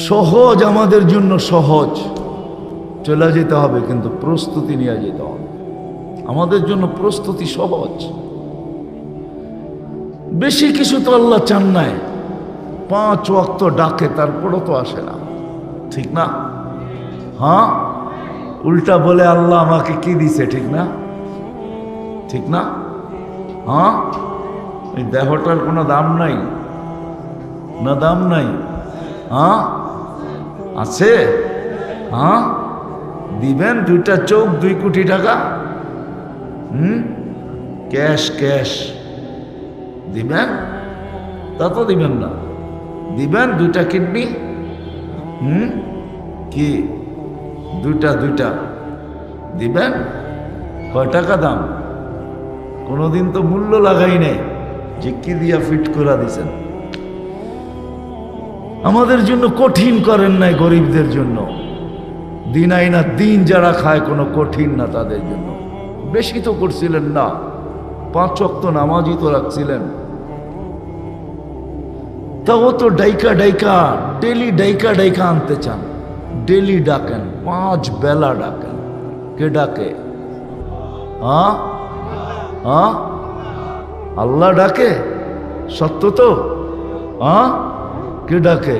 সহজ আমাদের জন্য সহজ, চলে যেতে হবে, কিন্তু প্রস্তুতি নিয়ে যেতে হবে। আমাদের জন্য প্রস্তুতি সহজ, বেশি কিছু তো আল্লাহ চান নাই। 5 ওয়াক্ত ডাকে, তারপরও তো আসে না, ঠিক না? হ্যাঁ, উল্টা বলে আল্লাহ আমাকে কি দিছে, ঠিক না? ঠিক না? হ্যাঁ, এই দেহটার কোনো দাম নাই না? দাম নাই? হ্যাঁ আছে। হ্যাঁ, দিবেন 2টা চোখ, 2 কোটি টাকা। ক্যাশ ক্যাশ দিবেন? তা তো দিবেন না। দিবেন 2টা কিডনি, কি 2টা দিবেন? কয় টাকা দাম? কোনোদিন তো মূল্য লাগাই নাই, যে কি দিয়া ফিট করে দিছেন। আমাদের জন্য কঠিন করেন নাই, গরিবদের জন্য। দিন আইনা দিন যারা খায়, কোনো কঠিন না তাদের জন্য। বেশি তো করছিলেন না, 5 ওয়াক্ত নামাজই তো রাখছিলেন। তাও তো ডাইকা ডেলি ডাইকা আনতে চান। ডেলি ডাকেন, 5 বেলা ডাকেন। কে ডাকে? হ্যাঁ হ্যাঁ, আল্লাহ ডাকে। সত্য তো? হ্যাঁ, কে ডাকে?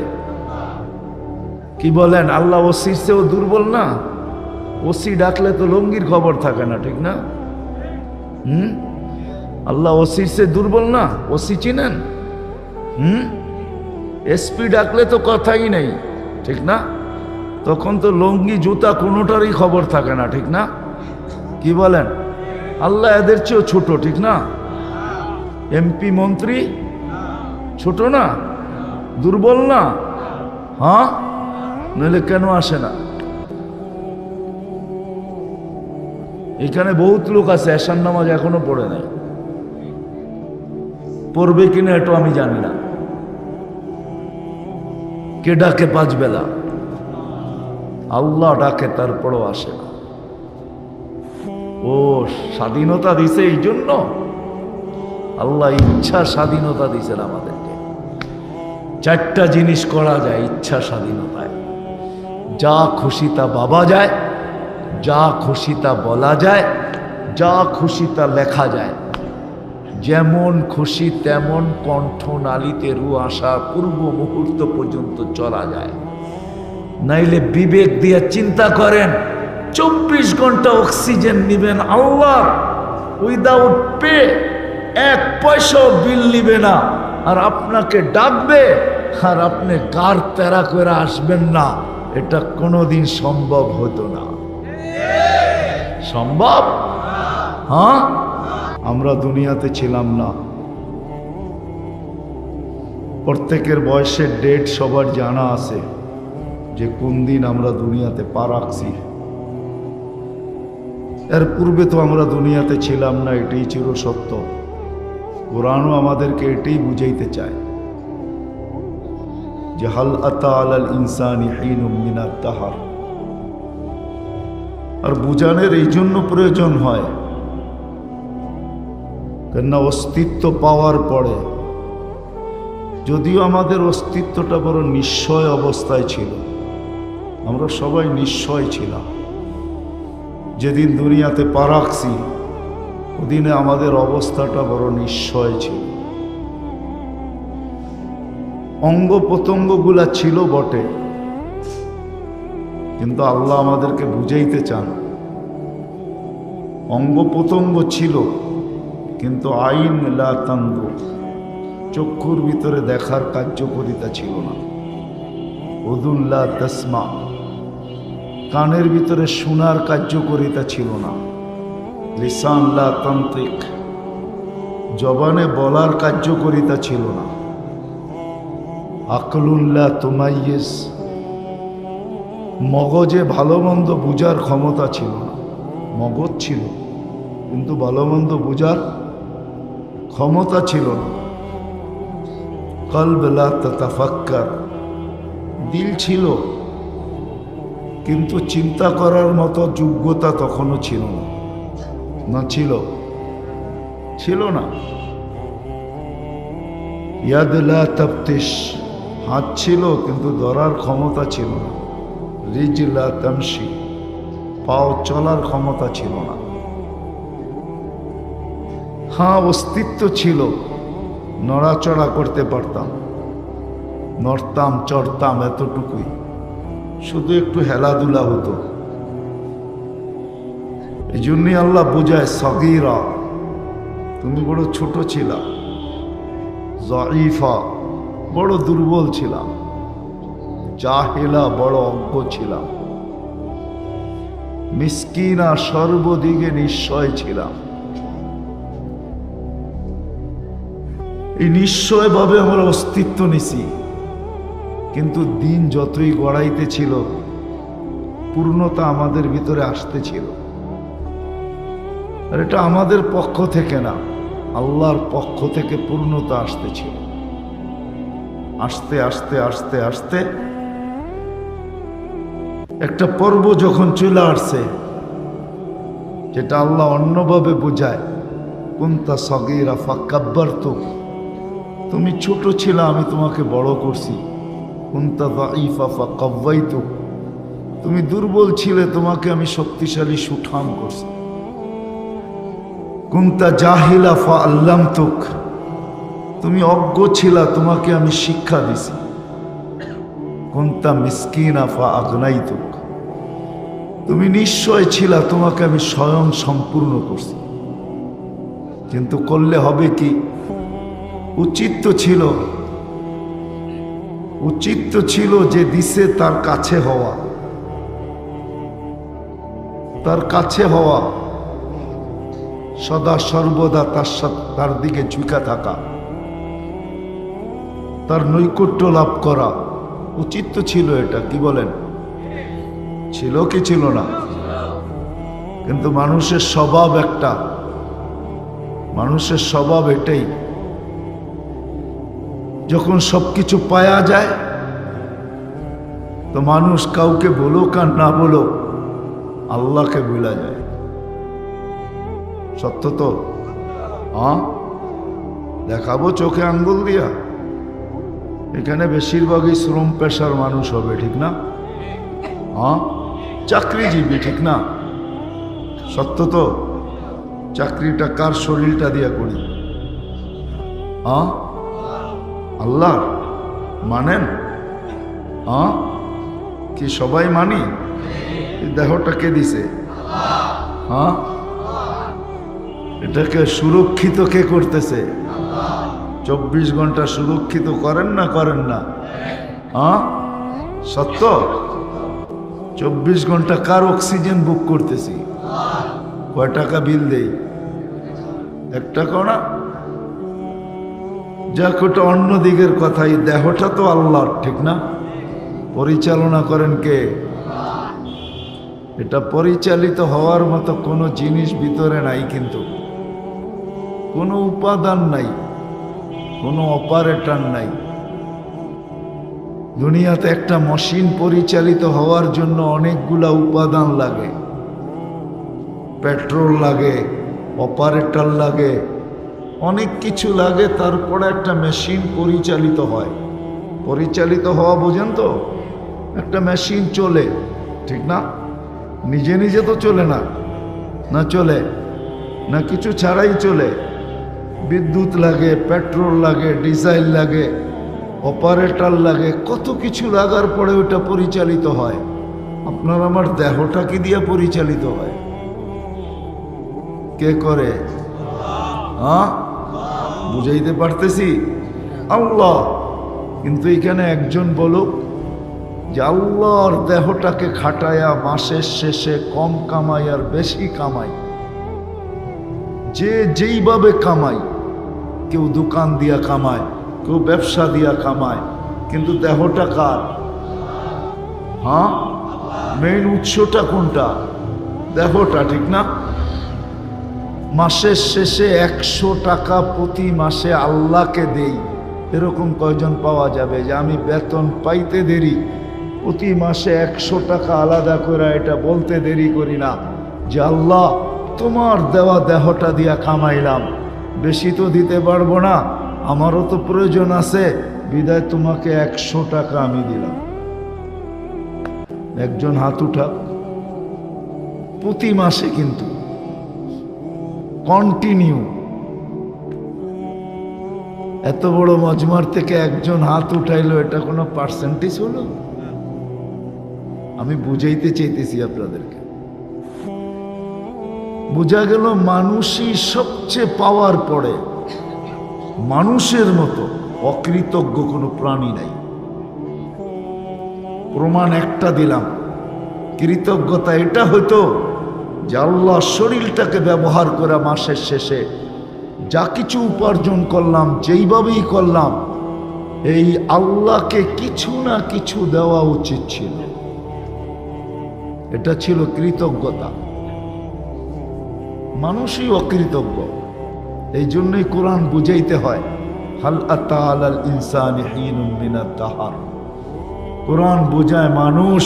কি বলেন? আল্লাহ ওসির চেয়েও দুর্বল না? ওসি ডাকলে তো লঙ্গির খবর থাকে না, ঠিক না? আল্লাহ ওসির চেয়ে দুর্বল না? ওসি চিনেন? এসপি ডাকলে তো কথাই নেই, ঠিক না? তখন তো লঙ্গি জুতা কোনোটারই খবর থাকে না, ঠিক না? কি বলেন? আল্লাহ এদের চেয়েও ছোট, ঠিক না? এমপি মন্ত্রী ছোট না? দুর্বল না? হ্যাঁ, নইলে কেন আসে না? এখানে বহুত লোক আছে এশার নামাজ এখনো পড়ে নাই। পড়বে কিনা এটা আমি জানি না। কে ডাকে 5 বেলা? আল্লাহ ডাকে, তারপরও আসে না। ও স্বাধীনতা দিছে, এই জন্য আল্লাহ ইচ্ছা স্বাধীনতা দিছেন আমাদেরকে। 4টা জিনিস করা যায় ইচ্ছা স্বাধীনতায়। যা খুশি তা ভাবা যায়, যা খুশি তা বলা যায়, যা খুশি তা লেখা যায়। যেমন খুশি তেমন কণ্ঠনালীতে রু আসা পূর্ব মুহূর্ত পর্যন্ত চলা যায়। নাইলে বিবেক দিয়ে চিন্তা করেন, 24 ঘন্টা অক্সিজেন নিবেন আল্লাহ, উইদাউট পে, 1 পয়সাও বিল নিবে না, আর আপনাকে ডাকবে, আর আপনি গার তেরা করে আসবেন না। এটা কোনোদিন সম্ভব হতো না। সম্ভব? হ্যাঁ, আমরা দুনিয়াতে ছিলাম না। প্রত্যেকের বয়সের ডেট সবার জানা আছে, যে কোন দিন আমরা দুনিয়াতে পা রাখছি। এর পূর্বে তো আমরা দুনিয়াতে ছিলাম না, এটাই চির সত্য। কোরআনও আমাদেরকে এটাই বুঝাইতে চায়, যে হাল আতা আলাল ইনসানি হিনুম মিনাদ দাহর। আর বুঝানোর এই জন্য প্রয়োজন হয়, কেননা অস্তিত্ব পাওয়ার পরে, যদিও আমাদের অস্তিত্বটা বড় নিশ্চয় অবস্থায় ছিল, আমরা সবাই নিশ্চয় ছিলাম। যেদিন দুনিয়াতে পা রাখছি, ওদিনে আমাদের অবস্থাটা বড় নিশ্চয় ছিল। অঙ্গ প্রত্যঙ্গগুলা ছিল বটে, কিন্তু আল্লাহ আমাদেরকে বুঝাইতে চান, অঙ্গ প্রত্যঙ্গ ছিল, কিন্তু আইন লা তানদুর, চক্ষুর ভিতরে দেখার কার্যকরিতা ছিল না। উযুন লা তাসমা, কানের ভিতরে শোনার কার্যকরিতা ছিল না। লিসান লা তানতিক, জবানে বলার কার্যকরিতা ছিল না। আকলুন লা তুমাইয়িজ, মগজে ভালো মন্দ বুঝার ক্ষমতা ছিল না। মগজ ছিল, কিন্তু ভালো মন্দ বুঝার ক্ষমতা ছিল না। কলব লা তাতাফাক্কার, দিল ছিল, কিন্তু চিন্তা করার মতো যোগ্যতা তখনও ছিল না। না ছিল না। ইয়াদ লা তাফতিশ, হাত ছিল কিন্তু ধরার ক্ষমতা ছিল না। রিজলা তামশি, পাও চলার ক্ষমতা ছিল না। হ্যাঁ, অস্তিত্ব ছিল, নড়াচড়া করতে পারতাম, নড়তাম চড়তাম, এতটুকুই, শুধু একটু হেলাধুলা হতো। এই জন্যই আল্লাহ বুঝায় সগীরা, তুমি বড় ছোট ছিলা, যায়ীফা, বড় দুর্বল ছিলাম, জাহেলা, বড় অজ্ঞ ছিলাম, মিসকিনা, সর্বদিকে নিশ্চয় ছিলাম। এই নিশ্চয়ভাবে আমরা অস্তিত্ব নিছি, কিন্তু দিন যতই গড়াইতে ছিল পূর্ণতা আমাদের ভিতরে আসতেছিল। আর এটা আমাদের পক্ষ থেকে না, আল্লাহর পক্ষ থেকে পূর্ণতা আসতেছিল। আস্তে আস্তে আস্তে আস্তে একটা পর্ব যখন চলে আসছে, যেটা আল্লাহ অন্যভাবে বোঝায়, কুনতা সগীরা ফাকাব্বারতুক, তুমি ছোট ছিল, আমি তোমাকে বড় করছি। কুনতা যায়ীফা ফাকাওয়াইতুক, তুমি দুর্বল ছিলে, তোমাকে আমি শক্তিশালী সুঠাম করছি। কুনতা জাহিলা ফাআল্লামতুক, তুমি অজ্ঞ ছিলা, তোমাকে আমি শিক্ষা দিছি। কুনতা মিসকিনা ফাআগনাইতুক, তুমি নিশ্চয় ছিলা, তোমাকে আমি স্বয়ং সম্পূর্ণ করছি। কিন্তু করলে হবে কি? উচিত তো ছিল যে দিছে তার কাছে হওয়া, তার কাছে হওয়া, সদা সর্বদা তার সাথে, তার দিকে ঝুঁকা থাকা, তার নৈকট্য লাভ করা। উচিত তো ছিল এটা, কি বলেন? ছিল কি ছিল না? কিন্তু মানুষের স্বভাব একটা, মানুষের স্বভাব এটাই, যখন সবকিছু পাওয়া যায় তো মানুষ কাউকে বলুক আর না বলুক আল্লাহকে ভুলা যায়। সত্য তো? হ্যাঁ, দেখাবো চোখে আঙ্গুল দিয়া? এখানে বেশিরভাগই শ্রম পেশার মানুষ হবে, ঠিক না? হ্যাঁ, চাকরিজীবী, ঠিক না? সত্য তো? চাকরিটা কার শরীরটা দিয়া করি? হ্যাঁ, আল্লাহ মানেন? হ্যাঁ, কি সবাই মানি? দেহটা কে দিছে? হ্যাঁ, এটাকে সুরক্ষিত কে করতেছে? 24 ঘন্টা সুরক্ষিত করেন না? করেন না? হ্যাঁ, সত্য? 24 ঘন্টা কার অক্সিজেন বুক করতেছি? কয় টাকা বিল দেই? 1 টাকাও না। যাক, ওটা অন্য দিকের কথাই, দেহটা তো আল্লাহর, ঠিক না? পরিচালনা করেন কে? এটা পরিচালিত হওয়ার মতো কোনো জিনিস ভিতরে নাই, কিন্তু কোনো উপাদান নাই, কোনো অপারেটর নাই। দুনিয়াতে একটা মেশিন পরিচালিত হওয়ার জন্য অনেকগুলা উপাদান লাগে, পেট্রোল লাগে, অপারেটর লাগে, অনেক কিছু লাগে, তারপরে একটা মেশিন পরিচালিত হয়। পরিচালিত হওয়া বোঝেন তো? একটা মেশিন চলে, ঠিক না? নিজে নিজে তো চলে না, না চলে না, কিছু ছাড়াই চলে। বিদ্যুৎ লাগে, পেট্রোল লাগে, ডিজেল লাগে, অপারেটর লাগে, কত কিছু লাগার পরে ওটা পরিচালিত হয়। আপনার আমার দেহটা কি দিয়ে পরিচালিত হয়? কে করে? হ্যাঁ, বুঝাইতে পারতেছি? আল্লাহ। কিন্তু এখানে একজন বলুক যে আল্লাহর দেহটাকে খাটায়া মাসের শেষে কম কামাই আর বেশি কামাই, যে যেইভাবে কামাই, কেউ দোকান দিয়া কামায়, কেউ ব্যবসা দিয়া কামায়, কিন্তু দেহটা কার? হ্যাঁ, মেইন উৎসটা কোনটা? দেহটা, ঠিক না? মাসের শেষে 100 টাকা প্রতি মাসে আল্লাহকে দেই, এরকম কয়জন পাওয়া যাবে যে আমি বেতন পাইতে দেরি, প্রতি মাসে 100 টাকা আলাদা করে এটা বলতে দেরি করি না যে আল্লাহ তোমার দেওয়া দেহটা দিয়া কামাইলাম, বেশি তো দিতে পারবো না, আমারও তো প্রয়োজন আছে, বিদায় তোমাকে 100 টাকা আমি দিলাম। একজন হাত উঠাক। প্রতি মাসে কিন্তু কন্টিনিউ। এত বড় মজমার থেকে একজন হাত উঠাইলো, এটা কোনো পার্সেন্টেজ হলো? আমি বুঝাইতে চাইতেছি আপনাদেরকে। বোঝা গেল মানুষই সবচেয়ে পাওয়ার পড়ে। মানুষের মতো অকৃতজ্ঞ কোনো প্রাণী নাই। প্রমাণ একটা দিলাম। কৃতজ্ঞতা এটা হতো যে আল্লাহ শরীরটাকে ব্যবহার করে মাসের শেষে যা কিছু উপার্জন করলাম, যেইভাবেই করলাম, এই আল্লাহকে কিছু না কিছু দেওয়া উচিত ছিল। এটা ছিল কৃতজ্ঞতা। মানুষই অকৃতজ্ঞ। এই জন্যই কোরআন বুঝাইতে হয়, হাল আতা আলাল ইনসানি হিনুম মিনাদ দাহর। কোরআন বোঝায় মানুষ,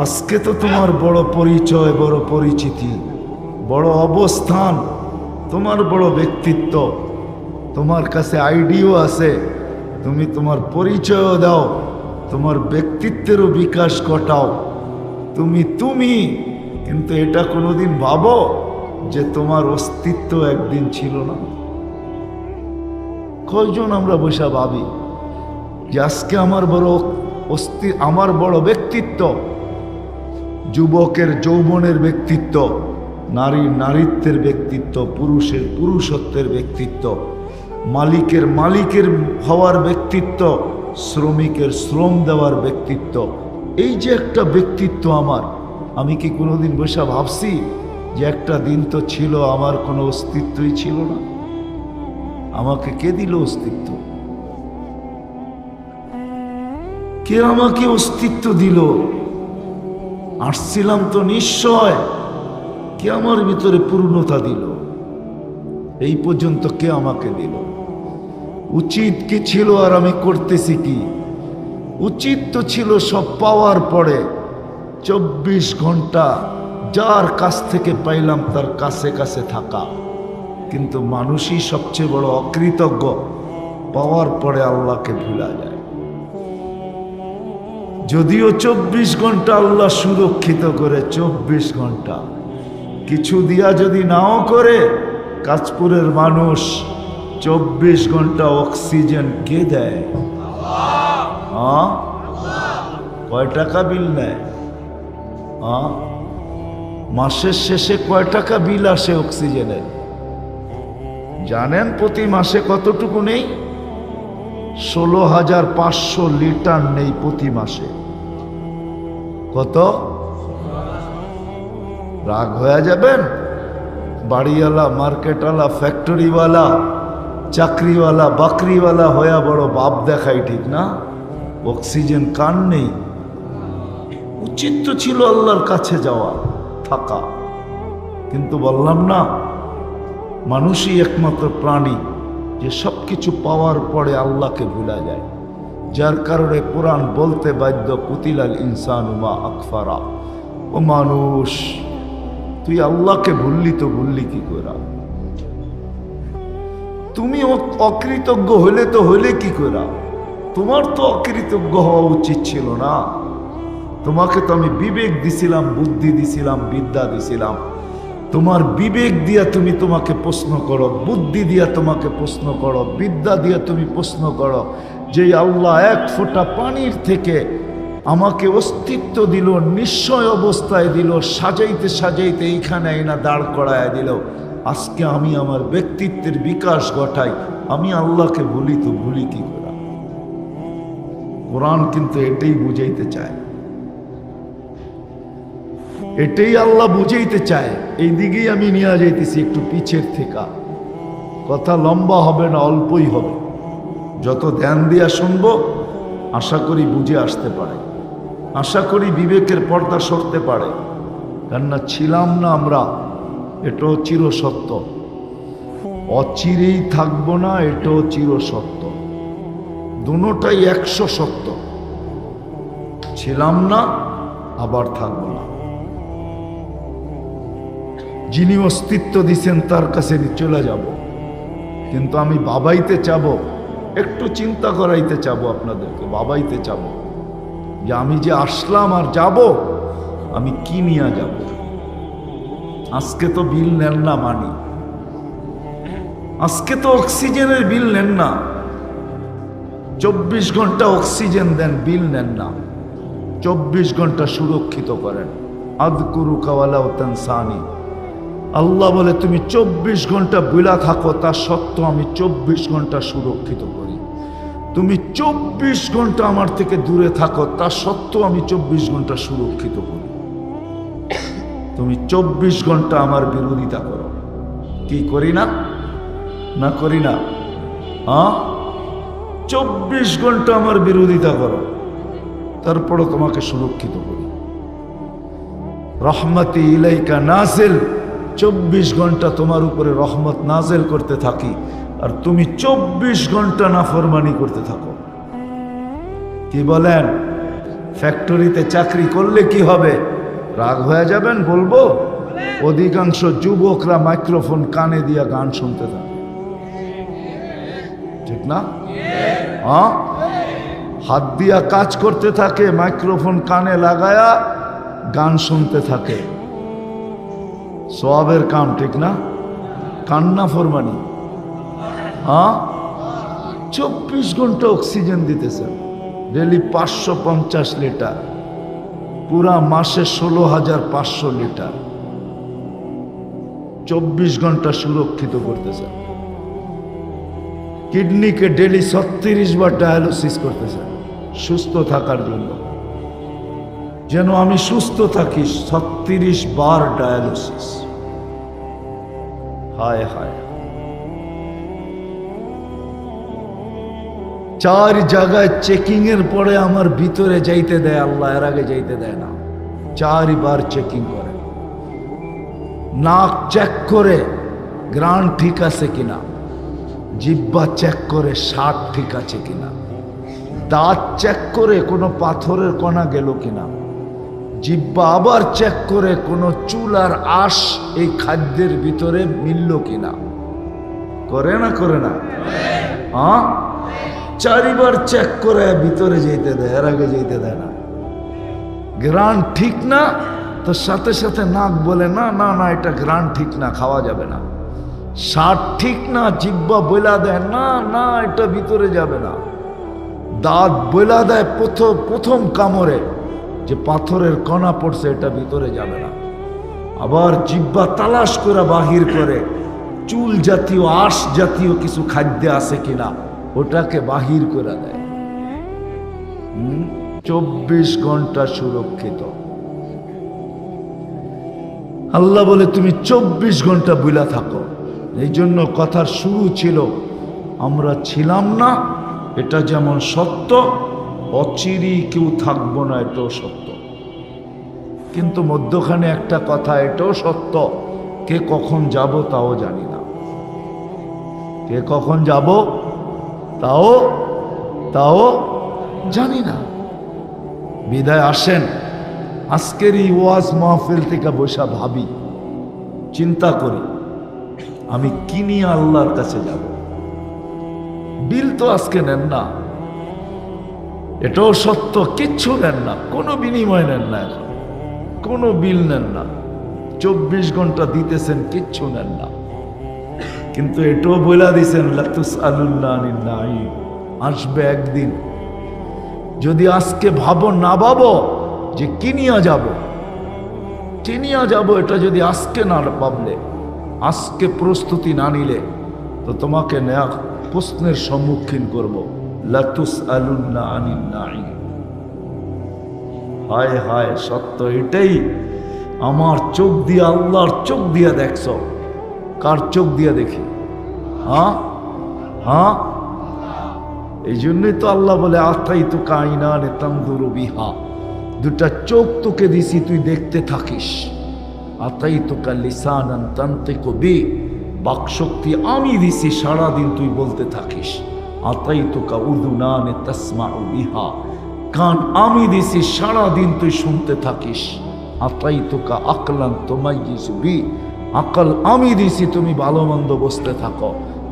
আজকে তো তোমার বড় পরিচয়, বড় পরিচিতি, বড় অবস্থান, তোমার বড় ব্যক্তিত্ব, তোমার কাছে আইডিও আছে, তুমি তোমার পরিচয়ও দাও, তোমার ব্যক্তিত্বেরও বিকাশ ঘটাও, তুমি। কিন্তু এটা কোনোদিন ভাবো যে তোমার অস্তিত্ব একদিন ছিল না? কয়জন আমরা বসে ভাবি যে আজকে আমার বড় ব্যক্তিত্ব, যুবকের যৌবনের ব্যক্তিত্ব, নারীর নারীত্বের ব্যক্তিত্ব, পুরুষের পুরুষত্বের ব্যক্তিত্ব, মালিকের হওয়ার ব্যক্তিত্ব, শ্রমিকের শ্রম দেওয়ার ব্যক্তিত্ব। এই যে একটা ব্যক্তিত্ব আমার, আমি কি কোনোদিন বসে ভাবছি যে একটা দিন তো ছিল আমার কোনো অস্তিত্বই ছিল না? আমাকে কে দিল অস্তিত্ব? কে আমাকে অস্তিত্ব দিল? আসছিলাম তো নিশ্চয়। কে আমার ভিতরে পূর্ণতা দিল? এই পর্যন্ত কে আমাকে দিল? উচিত কি ছিল আর আমি করতেছি কি? উচিত তো ছিল সব পাওয়ার পরে 24 ঘন্টা যার কাছ থেকে পাইলাম তার কাছে কাছে থাকা। কিন্তু মানুষই সবচেয়ে বড় অকৃতজ্ঞ। পাওয়ার পরে আল্লাহকে ভুলা যায়। যদিও 24 ঘন্টা আল্লাহ সুরক্ষিত করে, 24 ঘন্টা কিছু দিয়া যদি নাও করে, কাঁচপুরের মানুষ 24 ঘন্টা অক্সিজেন কে দেয়? হ্যাঁ, কয় টাকা বিল নেয়? হ্যাঁ, মাসের শেষে কয় টাকা বিল আসে অক্সিজেনের জানেন? প্রতি মাসে কতটুকু নেই? 16,500 লিটার নেই প্রতি মাসে। কত? রাগ হয়ে যাবেন? বাড়িওয়ালা, মার্কেটওয়ালা, ফ্যাক্টরিওয়ালা, চাকরিওয়ালা, বাকরিওয়ালা হয়ে বড় বাপ দেখাই, ঠিক না? অক্সিজেন কার নেই? উচিত তো ছিল আল্লাহর কাছে যাওয়া, থাকা। কিন্তু বললাম না, মানুষই একমাত্র প্রাণী যে সবকিছু পাওয়ার পরে আল্লাহকে ভুলা যায়। যার কারণে কোরআন বলতে বাধ্য, কুতিলাল ইনসানু মা আকফারা। ও মানুষ, তুই আল্লাহকে ভুললি তো ভুললি কি করে? তুমি অকৃতজ্ঞ হইলে কি করে? তোমার তো অকৃতজ্ঞ হওয়া উচিত ছিল না। তোমাকে তো আমি বিবেক দিছিলাম, বুদ্ধি দিছিলাম, বিদ্যা দিছিলাম। তোমার বিবেক দিয়া তুমি তোমাকে প্রশ্ন করো, বুদ্ধি দিয়া তোমাকে প্রশ্ন করো, বিদ্যা দিয়া তুমি প্রশ্ন করো, যে আল্লাহ এক ফোঁটা পানির থেকে আমাকে অস্তিত্ব দিল, নিশ্চয় অবস্থায় দিল, সাজাইতে সাজাইতে এইখানে এনা দাঁড় করায় দিল। আজকে আমি আমার ব্যক্তিত্বের বিকাশ ঘটাই, আমি আল্লাহকে ভুলি তো ভুলি কি করে? কোরআন কিন্তু এটাই বুঝাইতে চায়, এটাই আল্লাহ বুঝাইতে চায়। এই দিকেই আমি নিয়ে যাইতেছি একটু পিছের থেকে। কথা লম্বা হবে না, অল্পই হবে। যত ধ্যান দিয়া শুনবো আশা করি বুঝে আসতে পারে, আশা করি বিবেকের পর্দা সরতে পারে। কেননা ছিলাম না আমরা, এটাও চিরসত্য। অচিরেই থাকবো না, এটাও চিরসত্য। দুটোটাই 100 সত্য। ছিলাম না, আবার থাকবো না। যিনি অস্তিত্ব দিছেন তার কাছে চলে যাব, কিন্তু আমি বাবাইতে চাবো একটু চিন্তা করাইতে চাবো আপনাদেরকে, ভাবাইতে চাবো যে আমি যে আসলাম আর যাব, আমি কি নিয়ে যাব। আজকে তো বিল নেন না মানি, আজকে তো অক্সিজেনের বিল নেন না, 24 ঘন্টা অক্সিজেন দেন, বিল নেন না, 24 ঘন্টা সুরক্ষিত করেন। আযকুরুকা ওয়ালা তানসানি, আল্লাহ বলে তুমি 24 ঘন্টা বুলা থাকো, তা সত্ত্বেও আমি 24 ঘন্টা সুরক্ষিত করি। তুমি 24 ঘন্টা আমার থেকে দূরে থাকো, তা সত্ত্বেও আমি 24 ঘন্টা সুরক্ষিত করি। তুমি 24 ঘন্টা আমার বিরোধিতা করো, কি করি না? না করি না? হ্যাঁ, 24 ঘন্টা আমার বিরোধিতা করো, তারপরও তোমাকে সুরক্ষিত করি। রহমতি ইলাইকা নাজিল, 24 ঘন্টা তোমার উপরে রহমত নাজিল করতে থাকি, আর তুমি 24 ঘন্টা নাফরমানি করতে থাকো। কি বলেন? ফ্যাক্টরিতে চাকরি করলে কি হবে? রাগ হয়ে যাবেন বলবো? অধিকাংশ যুবকরা মাইক্রোফোন কানে দিয়া গান শুনতে থাকে, ঠিক না? হ্যাঁ, হাত দিয়া কাজ করতে থাকে, মাইক্রোফোন কানে লাগায়া গান শুনতে থাকে। সওয়াবের কাম, ঠিক না? কান্না ফরমানি। হ্যাঁ, 24 ঘন্টা অক্সিজেন দিতেছেন, ডেলি 550 লিটার, পুরা মাসে 16,500 লিটার, 24 ঘন্টা সুরক্ষিত করতেছেন। কিডনিকে ডেলি 36 বার ডায়ালিসিস করতেছেন সুস্থ থাকার জন্য, যেন আমি সুস্থ থাকি। 36 বার ডায়ালিসিস। হায় হায়, 4 জায়গায় চেকিং এর পরে আমার ভিতরে যাইতে দেয় আল্লাহ, এর আগে যাইতে দেয় না। 4 বার চেকিং করে, নাক চেক করে গ্রান ঠিক আছে কিনা, জিহ্বা চেক করে স্বাদ ঠিক আছে কিনা, দাঁত চেক করে কোনো পাথরের কণা গেল কিনা, জিহ্বা আবার চেক করে কোনো চুল আর আঁশ এই খাদ্যের ভিতরে মিলল কিনা। করে না? করে না? হ্যাঁ, 4 বার চেক করে ভিতরে যেতে দেয়, এর আগে যেতে দেয় না। গ্রান ঠিক না তো সাথে সাথে নাক বলে না না না, এটা গ্রান ঠিক না, খাওয়া যাবে না। স্বাদ ঠিক না, জিহ্বা বইলা দেয় না না, এটা ভিতরে যাবে না। দাঁত বইলা দেয় প্রথম কামড়ে যে পাথরের কণা পড়ছে, এটা ভিতরে যাবে না। আবার জিহ্বা তালাশ করে বাহির করে চুল জাতীয় আঁশ জাতীয় কিছু খাদ্য আছে কিনা, ওটাকে বাহির করে দেয়। 24 ঘন্টা সুরক্ষিত। আল্লাহ বলে তুমি 24 ঘন্টা বুলা থাকো। এই জন্য কথার শুরু ছিল আমরা ছিলাম না, এটা যেমন সত্য, অচিরি কেউ থাকবো না, এটাও সত্য। কিন্তু মধ্যখানে একটা কথা, এটাও সত্য, কে কখন যাব তাও জানি না। কে কখন যাব তাও জানি না। বিদায় আসেন, আজকের এই ওয়াজ মাহফিল থেকে বসা ভাবি, চিন্তা করি আমি কি নিয়ে আল্লাহর কাছে যাব। বিল তো আজকে নেন না, এটাও সত্য, কিচ্ছু নেন না, কোনো বিনিময় নেন না, এখন কোনো বিল নেন না, 24 ঘন্টা দিতেছেন, কিচ্ছু নেন না। কিন্তু এটাও বলে দিছেন লাতুসআলুন্না আনিন নাঈম, আসবে একদিন। যদি আজকে ভাবো না ভাবো যে কি নিয়ে যাব, এটা যদি আজকে না ভাবলে, আজকে প্রস্তুতি না নিলে, তো তোমাকে নেয়া প্রশ্নের সম্মুখীন করব। লাতুসআলুন্না আনিন নাঈম। হায় হায়, সত্য এটাই। আমার চোখ দিয়ে, আল্লাহর চোখ দিয়ে দেখছো, কার চোখ দিয়ে দেখি? হ্যাঁ, এই জন্যই তো আল্লাহ বলে আতাইতু কাইনানে তানজুরু বিহা, দুটা চোখ তোকে দিছি তুই দেখতে থাকিস। আতাইতুকা লিসানান তানতিকু বি, বাকশক্তি আমি দিছি সারাদিন তুই বলতে থাকিস। আতাইতুকা উযুনানে তাসমাউ বিহা, কান আমি দিছি সারাদিন তুই শুনতে থাকিস। আতাইতুকা আকলান তুমাইয়িজু বি, আকল আমি দিছি তুমি ভালো মন্দ বুঝতে থাকো।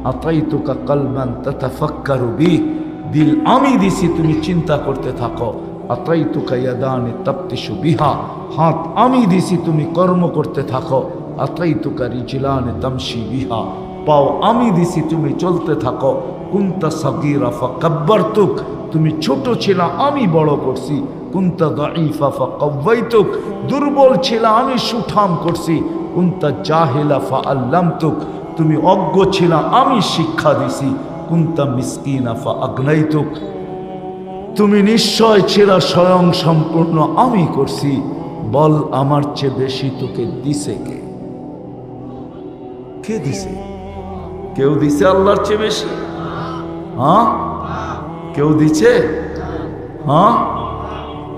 আতাইতুকা কলবান তাতাফাক্কারু বি, দিল আমি দিছি তুমি চিন্তা করতে থাকো। আতাইতুকা ইয়াদানি তাফতিশু বিহা, হাত আমি দিছি তুমি কর্ম করতে থাকো। আতাইতুকা রিজলানি তামশি বিহা, পাও আমি দিছি তুমি চলতে থাকো। কুনতা সাগীরা ফাকাব্বারতুক, তুমি ছোট ছিলা আমি বড় করছি। কুনতা দাঈফা ফাকাওয়াইতুক, দুর্বল ছিলা আমি সুঠাম করছি। কুনতা জাহিলা ফাআল্লামতুক, তুমি অজ্ঞ ছিলা আমি শিক্ষা দিছি। কুনতা মিসকিনা ফাআগনাইতুক, তুমি নিশ্চয় ছিলা স্বয়ং সম্পূর্ণ আমি করছি। বল আমার চেয়ে বেশি তোকে দিছে কে? কে দিছে? কেউ দিছে আল্লাহর চেয়ে বেশি? হ্যাঁ, কেউ দিছে? হ্যাঁ,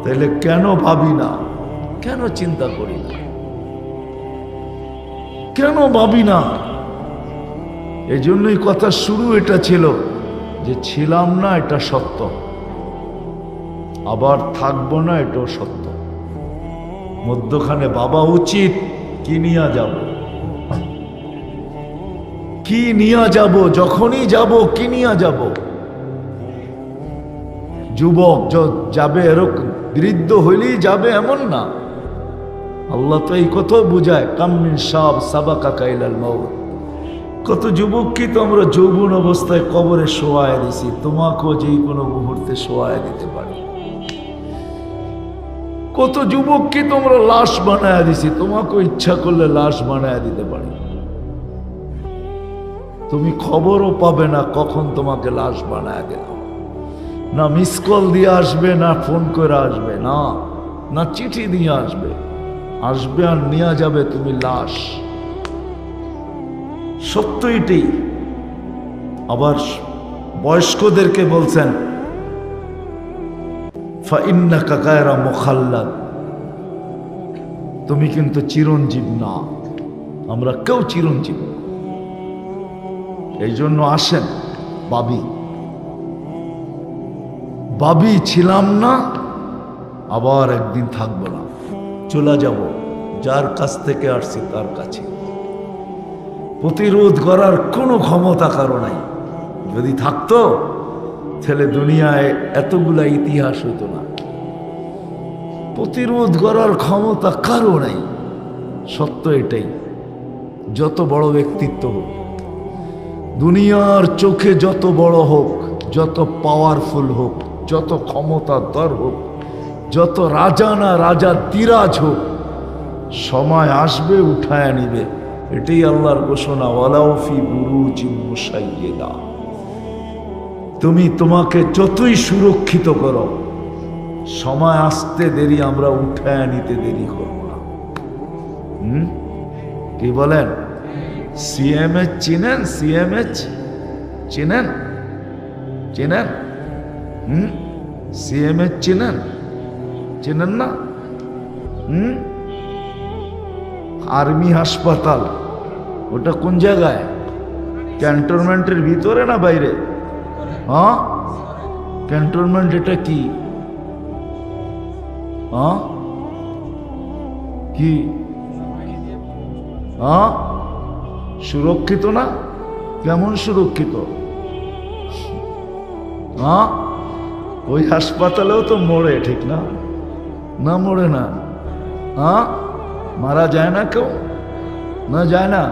তাহলে কেন ভাবি না? কেন চিন্তা করি না? কেন ভাবি না? এই জন্যই কথা শুরু এটা ছিল যে ছিলাম না এটা সত্য, আবার থাকবো না এটাও সত্য। মধ্যখানে ভাবা উচিত কি নিয়ে যাব, কি নিয়ে যাব, যখনই যাব কি নিয়ে যাব। যুবক যাবে এরকম, বৃদ্ধ হইলেই যাবে এমন না। আল্লাহ তো এই কথা বুঝায়, কামিন সাব সাবাকা কাইলাল মাউত। কত যুবককে তো আমরা যৌবন অবস্থায় কবরে শোয়ায় দিছি, তোমাকেও যে কোনো মুহূর্তে শোয়ায় দিতে পারি। কত যুবককে তো আমরা লাশ বানায় দিছি, তোমাকেও ইচ্ছা করলে লাশ বানায় দিতে পারি। তুমি খবরও পাবে না কখন তোমাকে লাশ বানায় দিলাম। না মিস কল দিয়ে আসবে, না ফোন করে আসবে, না না চিঠি দিয়ে আসবে। আসবে আর নিয়ে যাবে তুমি লাশ। সত্য এটাই। আবার বয়স্কদেরকে বলছেন ফাইন্নাকা গায়রা মুখাল্লাদ, তুমি কিন্তু চিরঞ্জীব না। আমরা কেউ চিরঞ্জীব। এই জন্য আসেন ভাবি ছিলাম না, আবার একদিন থাকবো না, চলে যাব যার কাছ থেকে আসছি তার কাছে। প্রতিরোধ করার কোনো ক্ষমতা কারো নাই। যদি থাকতো তাহলে দুনিয়ায় এতগুলা ইতিহাস হতো না। প্রতিরোধ করার ক্ষমতা কারো নাই। সত্য এটাই। যত বড় ব্যক্তিত্ব হোক, দুনিয়ার চোখে যত বড় হোক, যত পাওয়ারফুল হোক, যত ক্ষমতাধর হোক, যত রাজা না রাজা দিরাজ হোক, সময় আসবে উঠায় নিবে। এটাই আল্লাহর ঘোষণা, ওয়ালাউ ফি বুরুজিন মুশাইয়্যিদা। তুমি তোমাকে যতই সুরক্ষিত করো, সময় আসতে দেরি, আমরা উঠায় নিতে দেরি করবো না। কি বলেন? সিএমএইচ চিনেন? সিএমএইচ চিনেন? চিনেন? সিএমএইচ চিনেন? চিনেন না? আর্মি হাসপাতাল, ওটা কোন জায়গায়? ক্যান্টনমেন্টের ভিতরে না বাইরে? হ্যাঁ, ক্যান্টনমেন্ট এটা কি? হ্যাঁ, কি? হ্যাঁ, সুরক্ষিত না? কেমন সুরক্ষিত? হ্যাঁ, ওই হাসপাতালেও তো মরে, ঠিক না? না মরে না? হ্যাঁ, মারা যায় না কেউ? না যায় না?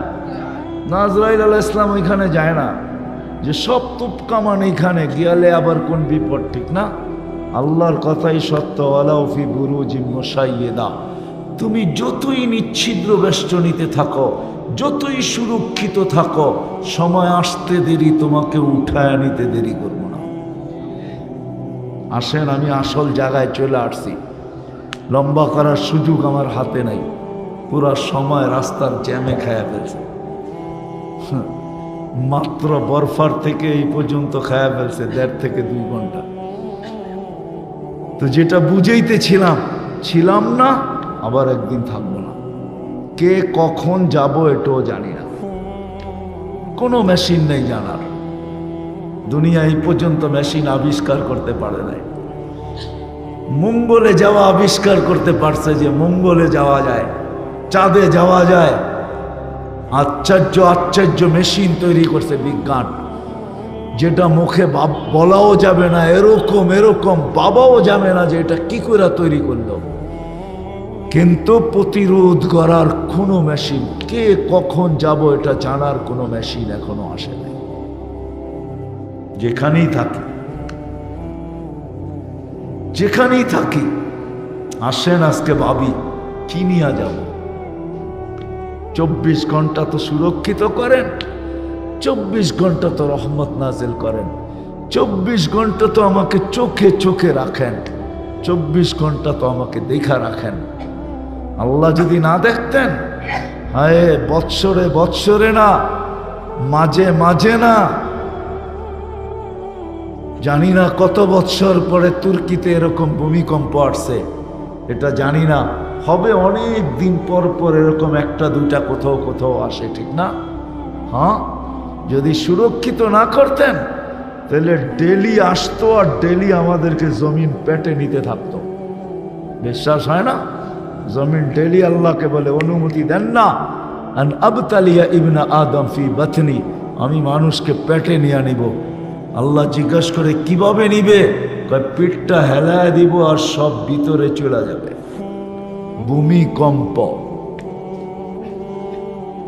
না, আজরাইল আলাইহিস সালাম ওইখানে যায় না, যে সব তুপকামান এখানে গিয়ালে আবার কোন বিপদ, ঠিক না? আল্লাহর কথাই সত্য, ওয়ালাউ ফি বুরুজিন মুশাইয়্যিদা। তুমি যতই নিচ্ছিদ্র বেষ্টনীতে থাকো, যতই সুরক্ষিত থাকো, সময় আসতে দেরি, তোমাকে উঠায় নিতে দেরি করব না। আসেন, আমি আসল জায়গায় চলে আসছি। লম্বা করার সুযোগ আমার হাতে নাই। পুরা সময় রাস্তার জ্যামে খায়া ফেলছে। মাত্র বরফার থেকে এই পর্যন্ত খায়া ফেলছে 1.5 থেকে 2 ঘন্টা। তো যেটা ছিলাম না, আবার একদিন থাকবো না। কে কখন যাব এটাও জানি না। কোনো মেশিন নেই জানার। দুনিয়া এই পর্যন্ত মেশিন আবিষ্কার করতে পারে নাই। মঙ্গলে যাওয়া আবিষ্কার করতে পারছে যে মঙ্গলে যাওয়া যায়, চাঁদে যাওয়া যায়, আশ্চর্য আশ্চর্য মেশিন তৈরি করছে বিজ্ঞান, যেটা মুখে বলাও যাবে না, এরকম এরকম বাবাও যাবে না যে এটা কি করে তৈরি করলো। কিন্তু প্রতিরোধ করার কোনো মেশিন, কে কখন যাব এটা জানার কোনো মেশিন এখনো আসে নাই। যেখানেই থাকি যেখানেই থাকি আসেন আজকে ভাবি কি নিয়ে যাব। 24 ঘন্টা তো সুরক্ষিত করেন, 24 ঘন্টা তো রহমত নাজিল করেন, 24 ঘন্টা তো আমাকে চোখে চোখে রাখেন, 24 ঘন্টা তো আমাকে দেখা রাখেন। আল্লাহ যদি না দেখতেন, হায় বৎসরে বৎসরে না, মাঝে মাঝে না, জানি না কত বৎসর পরে তুর্কিতে এরকম ভূমিকম্প আসছে, এটা জানি না, হবে অনেক দিন পর পর এরকম একটা দুইটা কোথাও কোথাও আসে, ঠিক না? হ্যাঁ, যদি সুরক্ষিত না করতেন তাহলে ডেলি আসতো আর ডেলি আমাদেরকে জমিন পেটে নিতে থাকতো। বিশ্বাস হয় না? জমিন ডেলি আল্লাহকে বলে অনুমতি দেন না, আন আবতালিয়া ইবনা আদম ফি বাতনি, আমি মানুষকে পেটে নিয়ে নিব। আল্লাহ জিজ্ঞাসা করে কিভাবে নিবে? কয় পিঠটা হেলায় দিব আর সব ভিতরে চলে যাবে। ভূমিকম্প,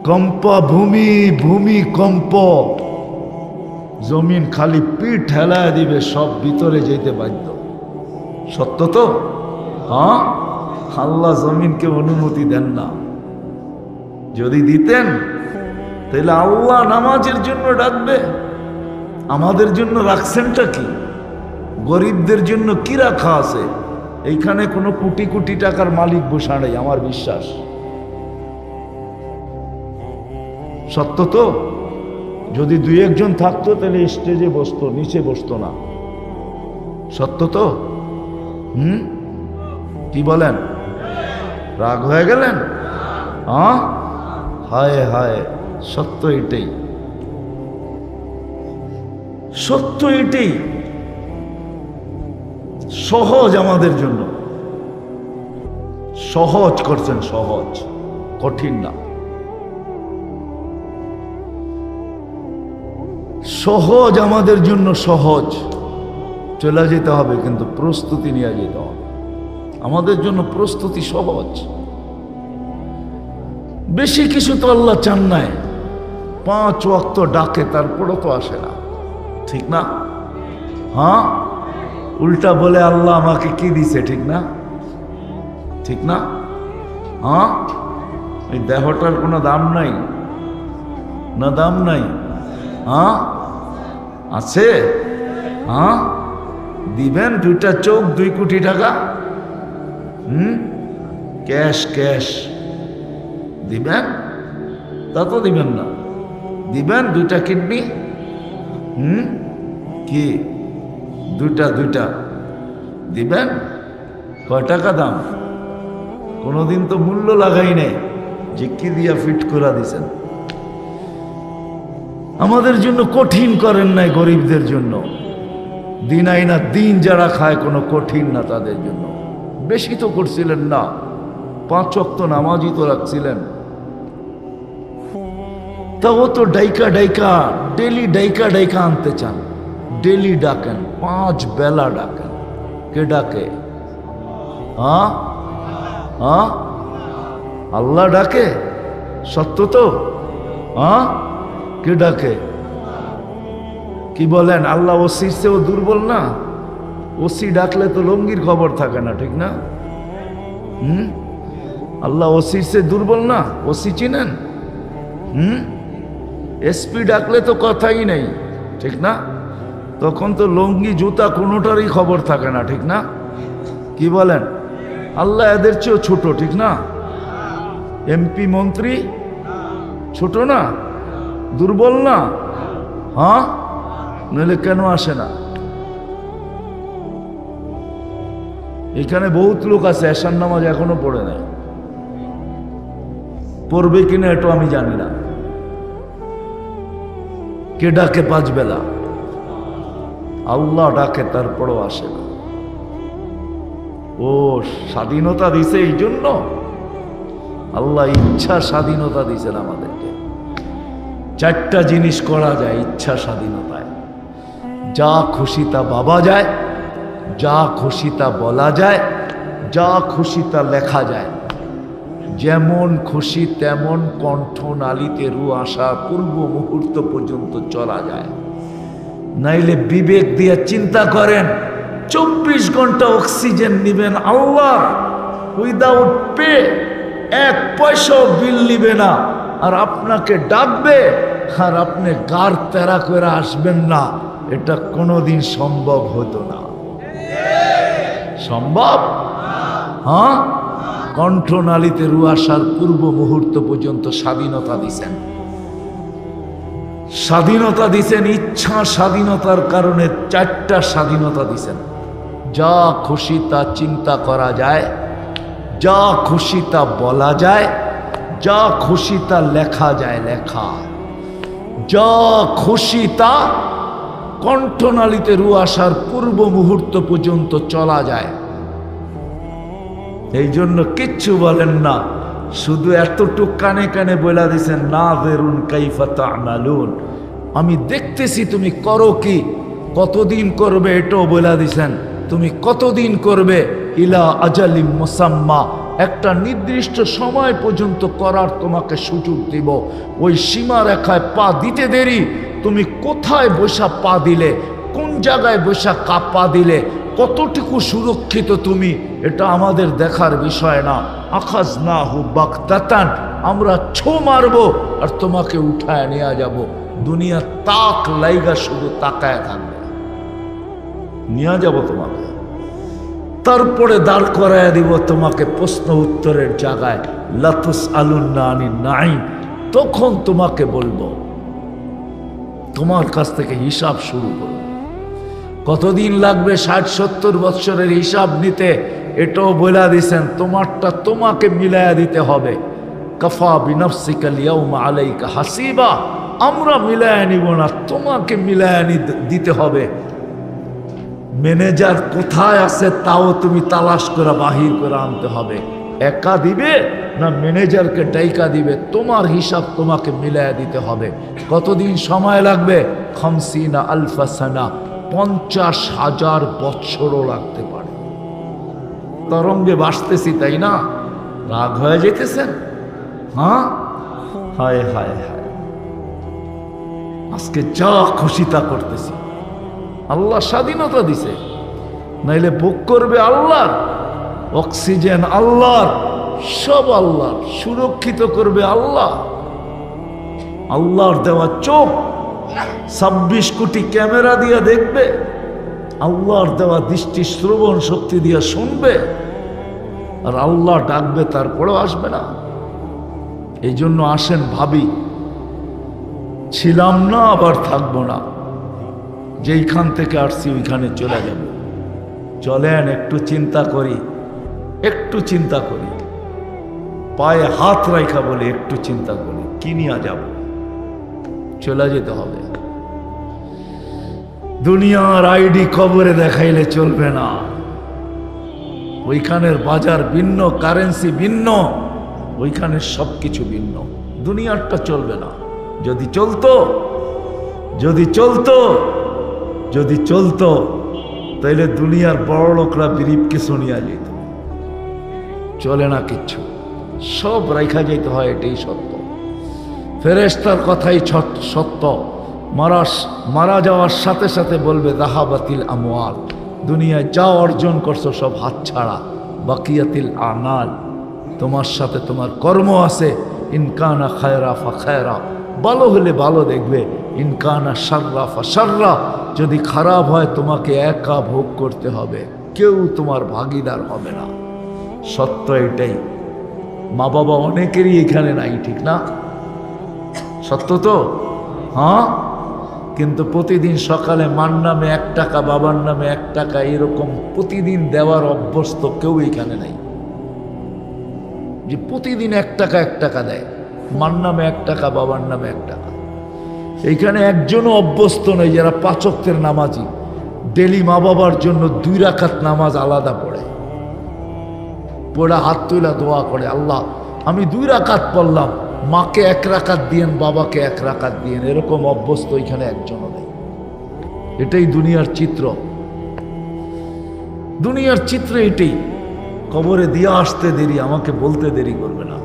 কম্প ভূমি, ভূমিকম্প, জমিন খালি পিঠ হেলায় দিবে, সব ভিতরে যেতে বাধ্য। সত্য তো? হ্যাঁ, আল্লাহ জমিনকে অনুমতি দেন না। যদি দিতেন তাহলে আল্লাহ নামাজের জন্য ডাকবে। আমাদের জন্য রাখছেনটা কি? গরিবদের জন্য কি রাখা আছে? এইখানে কোনো কোটি কোটি টাকার মালিক বসা নেই, আমার বিশ্বাস। সত্য তো? যদি দুই একজন থাকতো তাহলে স্টেজে বসতো, নিচে বসতো না। সত্য তো? কি বলেন? রাগ হয়ে গেলেন? হ্যাঁ, হায় হায়, সত্য এটাই, সত্য এটাই। সহজ আমাদের জন্য, সহজ করছেন, সহজ, কঠিন না। সহজ আমাদের জন্য, সহজ। চলে যেতে হবে কিন্তু প্রস্তুতি নিয়ে যেতে হবে। আমাদের জন্য প্রস্তুতি সহজ। বেশি কিছু তো আল্লাহ চান নাই। 5 ওয়াক্ত ডাকে, তারপরও তো আসে না, ঠিক না? হ্যাঁ, উল্টা বলে আল্লাহ আমাকে কি দিছে, ঠিক না? ঠিক না? হ্যাঁ, এই দেহটার কোনো দাম নাই না? দাম নাই? হ্যাঁ, আছে। হ্যাঁ, দিবেন 2টা চোখ, 2 কোটি টাকা, ক্যাশ ক্যাশ দিবেন? তা তো দিবেন না। দিবেন 2টা কিডনি, কি 2টা দিবেন? কয় টাকা দাম? কোনোদিন তো মূল্য লাগাই নেই যে কি দিয়া ফিট করে দিছেন। আমাদের জন্য কঠিন করেন নাই, গরিবদের জন্য। দিন আইনা দিন যারা খায় কোনো কঠিন না তাদের জন্য। বেশি তো করছিলেন না, 5 ওয়াক্ত নামাজই তো রাখছিলেন। তা ও তো ডাইকা ডাইকা, ডেলি ডাইকা ডাইকা আনতে চান, ডেলি ডাকেন, 5 বেলা ডাকেন। কে ডাকে? হ্যাঁ, হ্যাঁ, আল্লাহ ডাকে। সত্য তো? হ্যাঁ, কে ডাকে? কি বলেন? আল্লাহ ওসির চেয়েও দুর্বল না? ওসি ডাকলে তো লঙ্গির খবর থাকে না, ঠিক না? আল্লাহ ওসির চেয়ে দুর্বল না? ওসি চিনেন? এসপি ডাকলে তো কথাই নেই, ঠিক না? তখন তো লঙ্গি জুতা কোনোটারই খবর থাকে না, ঠিক না? কি বলেন? আল্লাহ এদের চেয়েও ছোট, ঠিক না? এমপি মন্ত্রী ছোট না? দুর্বল না? হ্যাঁ, নইলে কেন আসে না? এখানে বহুত লোক আছে এশার নামাজ এখনো পড়ে নাই। পড়বে কিনা এটা আমি জানি না। কে ডাকে 5 বেলা? আল্লাহ ডাকে, তারপরও আসে না। ও স্বাধীনতা দিছে এই জন্য। আল্লাহ ইচ্ছা স্বাধীনতা দিয়েছেন আমাদেরকে। চারটা জিনিস করা যায় ইচ্ছা স্বাধীনতায়। যা খুশি তা ভাবা যায়, যা খুশি তা বলা যায়, যা খুশি তা লেখা যায়। যেমন খুশি তেমন কণ্ঠনালীতে রু আসা পূর্ব মুহূর্ত পর্যন্ত চলা যায়। নাইলে বিবেক দিয়ে চিন্তা করেন, 24 ঘন্টা অক্সিজেন নিবেন আল্লাহ, উইদাউট পে, 1 পয়সাও বিল নিবে না, আর আপনাকে ডাকবে আর আপনি গার তেরা করে আসবেন না। এটা কোনোদিন সম্ভব হতো না। সম্ভব? হ্যাঁ, কণ্ঠনালীতে রু আসার পূর্ব মুহূর্ত পর্যন্ত স্বাধীনতা দিছেন। স্বাধীনতা দিছেন, ইচ্ছা স্বাধীনতার কারণে 4টা স্বাধীনতা দিছেন। যা খুশি তা চিন্তা করা যায়, যা খুশি তা বলা যায়, যা খুশি তা লেখা যায়, লেখা, যা খুশি তা কণ্ঠনালীতে রু আসার পূর্ব মুহূর্ত পর্যন্ত চলা যায়। এই জন্য কিচ্ছু বলেন না, শুধু এতটুক কানে কানে বলে দিছেন, নাযিরুন কাইফা তা'মালুন, আমি দেখতেছি তুমি করো কি, কতদিন করবে এটাও বলে দিছেন, তুমি কতদিন করবে, ইলা আজালিম মুসাম্মা, একটা নির্দিষ্ট সময় পর্যন্ত করার তোমাকে সুযোগ দিব। ওই সীমা রেখায় পা দিতে দেরি, তুমি কোথায় বসা পা দিলে, কোন জায়গায় বসা পা দিলে, কতটুকু সুরক্ষিত তুমি, এটা আমাদের দেখার বিষয় না। আখাযনাহু বাগতাতান, আমরা ছো মারবো আর তোমাকে উঠায় নিয়ে যাব। দুনিয়া তাক লাইগা শুধু তাকায় থাকবে, নিয়ে যাব তোমাকে, তারপরে দাঁড় করায় দিব তোমাকে প্রশ্ন উত্তরের জায়গায়। লাতুসআলুন্না আনিন নাঈম, তখন তোমাকে বলবো, তোমার কাছ থেকে হিসাব শুরু করব। কতদিন লাগবে 60-70 বৎসরের হিসাব নিতে, এটাও বলে দিছেন, তোমারটা তোমাকে মিলায়া দিতে হবে। কাফা বিনাফসিকা আল-ইয়াওমা আলাইকা হাসিবা, আমরা মিলায়া নিব না, তোমাকে মিলায়া দিতে হবে। ম্যানেজার কোথায় আছে তাও তুমি তালাশ করে বাহির করে আনতে হবে। একা দিবে না ম্যানেজারকে ডাইকা দিবে, তোমার হিসাব তোমাকে মিলায়া দিতে হবে। কতদিন সময় লাগবে? 50 আলফা সানা, 50,000 বৎসরও লাগতে পারে। তরঙ্গে ভাসতেছি তাই না? রাগ হয়ে যেতেছেন? হ্যাঁ, হায় হায় হায়, আজকে যা খুশি তা করতেছি। আল্লাহ স্বাধীনতা দিছে, নাইলে ভোগ করবে আল্লাহর, অক্সিজেন আল্লাহর, সব আল্লাহর, সুরক্ষিত করবে আল্লাহ। আল্লাহর দেওয়া চোখ 26 কোটি ক্যামেরা দিয়ে দেখবে, আল্লাহর দেওয়া দৃষ্টি শ্রবণ শক্তি দিয়ে শুনবে, আর আল্লাহ ডাকবে তারপরেও আসবে না। এই জন্য আসেন ভাবি, ছিলাম না আবার থাকবো না, যেইখান থেকে আসছি ওইখানে চলে যাব। চলেন একটু চিন্তা করি, একটু চিন্তা করি, পায়ে হাত রাখা বলে একটু চিন্তা করি, কি নিয়ে যাব? চলে যেতে হবে। দুনিয়ার আইডি কবরে দেখাইলে চলবে না, ওইখানের বাজার ভিন্ন, কারেন্সি ভিন্ন, ওইখানের সবকিছু ভিন্ন। দুনিয়ারটা চলবে না। যদি চলতো, যদি চলতো, যদি চলতো, তাইলে দুনিয়ার বড় লোকরা বিরিপকে শুনিয়া যেত। চলে না কিচ্ছু, সব রাইখা যেতে হয়, এটাই সত্য। ফেরেশতার কথাই সত্য। মারা যাওয়ার সাথে সাথে বলবে যাহাবাতিল আমওয়াল, দুনিয়ায় যা অর্জন করছো সব হাতছাড়া। বাকিয়াতিল আমাল, তোমার সাথে তোমার কর্ম আছে। ইনকানা খায়রা ফা খায়রা, ভালো হলে ভালো দেখবে। ইনকানা শাররা ফা শাররা, যদি খারাপ হয় তোমাকে একা ভোগ করতে হবে, কেউ তোমার ভাগিদার হবে না। সত্য এটাই। মা বাবা অনেকেরই এখানে নাই, ঠিক না? সত্য তো? হ্যাঁ, কিন্তু প্রতিদিন সকালে মার নামে 1 টাকা, বাবার নামে 1 টাকা, এরকম প্রতিদিন দেওয়ার অভ্যস্ত কেউ এখানে নাই। যে প্রতিদিন 1 টাকা 1 টাকা দেয়, মার নামে 1 টাকা, বাবার নামে 1 টাকা। এইখানে একজনও অভ্যস্ত নয় যারা 5 ওয়াক্তের নামাজি, ডেলি মা বাবার জন্য 2 রাকাত নামাজ আলাদা পড়ে, পড়া হাত তুলা দোয়া করে, আল্লাহ আমি 2 রাকাত পড়লাম, মাকে 1 রাকাত দিয়েন, বাবাকে 1 রাকাত দিয়েন, এরকম অভ্যস্ত এখানে একজনও নেই। এটাই দুনিয়ার চিত্র। দুনিয়ার চিত্র এটাই। কবরে দিয়ে আসতে দেরি, আমাকে বলতে দেরি করবে না,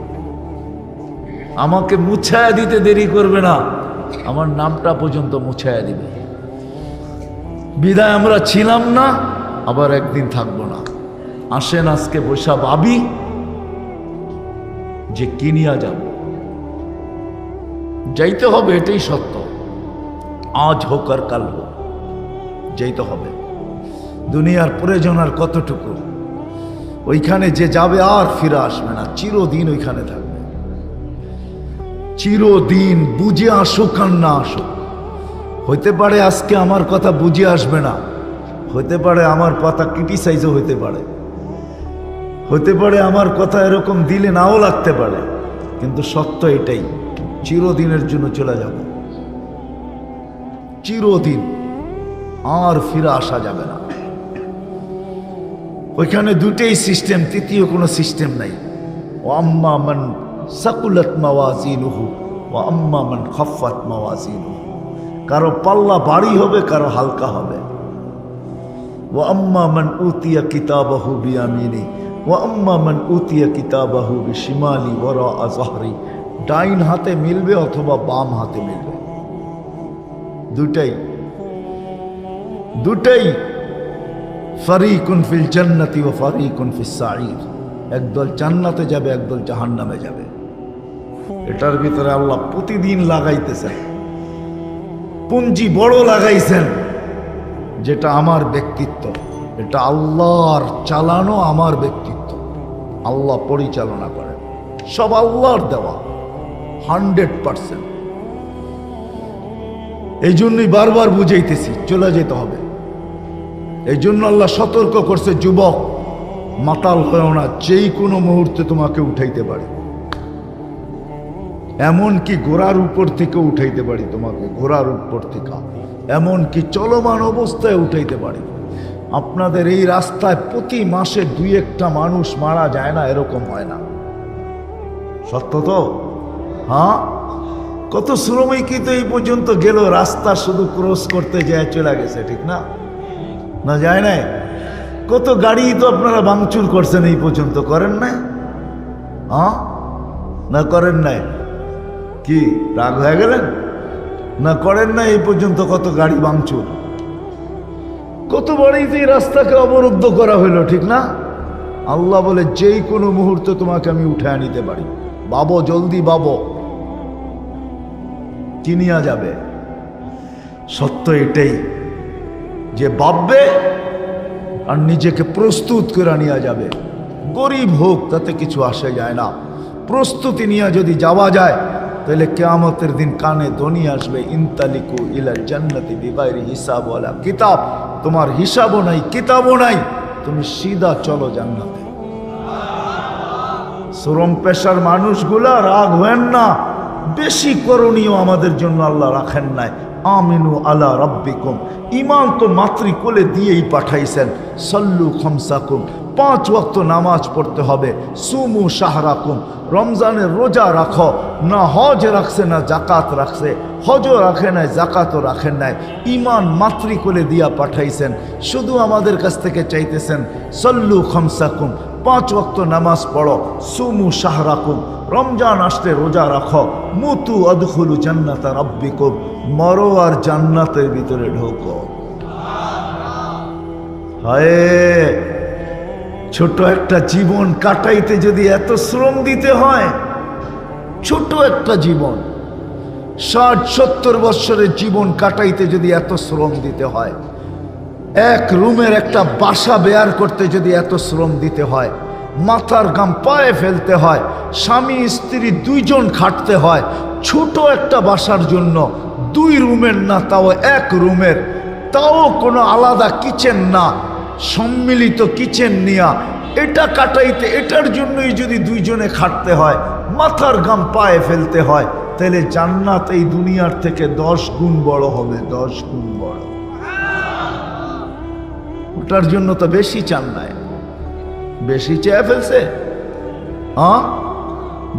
আমাকে মুছায়া দিতে দেরি করবে না, আমার নামটা পর্যন্ত মুছায়া দিবে। বিদায় আমরা ছিলাম না, আবার একদিন থাকবো না। আসেন আজকে বৈশা ভাবি যে কিনিয়া যাব, যাইতে হবে, এটাই সত্য। আজ হোক আর কাল হোক, যাইতে হবে। দুনিয়ার প্রয়োজন আর কতটুকু? ওইখানে যে যাবে আর ফিরে আসবে না, চিরদিন ওইখানে থাকবে, চিরদিন। বুঝে আসুক আর না আসুক, হইতে পারে আজকে আমার কথা বুঝে আসবে না, হইতে পারে আমার কথা ক্রিটিসাইজও হইতে পারে, হইতে পারে আমার কথা এরকম দিলে নাও লাগতে পারে, কিন্তু সত্য এটাই, চিরদিনের জন্য চলে যাব, চিরদিন, আর ফিরে আসা যাবে না। ওইখানে দুটেই সিস্টেম, তৃতীয় কোনো সিস্টেম নাই। ও আম্মা মান সাকুলাত মাওয়াজিনুহু ও আম্মা মান খাফফাত মাওয়াজিনুহু, কারো পাল্লা ভারী হবে, কারো হালকা হবে। ও আম্মা মান উতিয়া কিতাবাহু বিয়ামিনি ও আম্মা মান উতিয়া কিতাবাহু বিশিমালি ওয়ারা যাহরি, ডাইন হাতে মিলবে অথবা বাম হাতে মিলবে, দুটাই। ফারিকুন ফিল জান্নাতি ওয়া ফারিকুন ফিস সাঈর, একদল জান্নাতে যাবে, একদল জাহান্নামে যাবে। এটার ভিতরে আল্লাহ প্রতিদিন লাগাইতেছেন, পুঞ্জি বড় লাগাইছেন, যেটা আমার ব্যক্তিত্ব, এটা আল্লাহর চালানো, আমার ব্যক্তিত্ব, আল্লাহ পরিচালনা করেন, সব আল্লাহর দেওয়া 100%। এই জন্যই বারবার বুঝাইতেছি, চলে যেতে হবে। এই জন্য আল্লাহ সতর্ক করছে, যুবক মাতাল হয়েও না, যেই কোনো মুহূর্তে তোমাকে উঠাইতে পারে। এমন কি ঘোড়ার উপর থেকে উঠাইতে পারি তোমাকে, ঘোড়ার উপর থেকে, এমন কি চলমান অবস্থায় উঠাইতে পারি। আপনাদের এই রাস্তায় প্রতি মাসে 2-1টা মানুষ মারা যায় না, এরকম হয় না? সত্য তো? হ্যাঁ, কত শ্রমিকই তো এই পর্যন্ত গেল, রাস্তা শুধু ক্রস করতে যায় চলে গেছে, ঠিক না? না যায় নাই? কত গাড়ি তো আপনারা ভাঙচুর করছেন এই পর্যন্ত, করেন নাই? হ্যাঁ না করেন নাই? কি রাগ হয়ে গেলেন? না করেন না এই পর্যন্ত কত গাড়ি ভাঙচুর, কত বাড়িতে এই রাস্তাকে অবরুদ্ধ করা হইল, ঠিক না? আল্লাহ বলে যেই কোনো মুহূর্তে তোমাকে আমি উঠায় নিতে পারি, বাবো, জলদি বাবো, কিনিয়া যাবে। সত্য এটাই যে ভাববে আর নিজেকে প্রস্তুত করে নিয়ে যাবে। গরিব হোক তাতে কিছু আসে যায় না, প্রস্তুতি নিয়ে যদি যাওয়া যায় তাহলে কিয়ামতের দিন কানে ধ্বনি আসবে, ইনতালিকু ইলা জান্নাতি বিগাইরি হিসাব ওয়ালা কিতাব, তোমার হিসাবও নাই, কিতাবও নাই, তুমি সিধা চলো জান্নাতে। শ্রম পেশার মানুষগুলা রাগ হয়েন না, বেশি করণীয় আমাদের জন্য আল্লাহ রাখেন নাই। আমিনু আলা রাব্বিকুম, ইমান তো মাতৃকোলে দিয়েই পাঠাইছেন। সল্লু খামসাকুম, 5 ওয়াক্ত নামাজ পড়তে হবে। সুমু শাহরাকুম, রমজানের রোজা রাখো। না হজ রাখছে না জাকাত রাখছে, হজও রাখে নাই, জাকাতও রাখেন নাই। ইমান মাতৃকোলে দিয়া পাঠাইছেন, শুধু আমাদের কাছ থেকে চাইতেছেন সল্লু খামসাকুম, 5 ওয়াক্ত নামাজ পড়ো। সুমু শাহরাকুম, রমজান আসলে রোজা রাখো। মুতু আদখুলু জান্নাতা রাব্বিকুম, মরো আর জান্নাতের ভিতরে ঢোকো। হায়, ছোট একটা জীবন কাটাইতে যদি এত শ্রম দিতে হয়, ছোট একটা জীবন, 60-70 বৎসরের জীবন কাটাইতে যদি এত শ্রম দিতে হয়, এক রুমের একটা বাসা বেয়ার করতে যদি এত শ্রম দিতে হয়, মাথার ঘাম পায়ে ফেলতে হয়, স্বামী স্ত্রী 2 জন খাটতে হয়, ছোট একটা বাসার জন্য 2 রুমের না, তাও 1 রুমের, তাও কোনো আলাদা কিচেন না, সম্মিলিত কিচেন নিয়া এটা কাটাইতে, এটার জন্যই যদি 2 জনে খাটতে হয়, মাথার ঘাম পায়ে ফেলতে হয়, তাহলে জান্নাত এই দুনিয়ার থেকে 10 গুণ বড় হবে, 10 গুণ বড়। ওটার জন্য তো বেশি চান নাই, বেশি চেয়ে ফেলছে, হ্যাঁ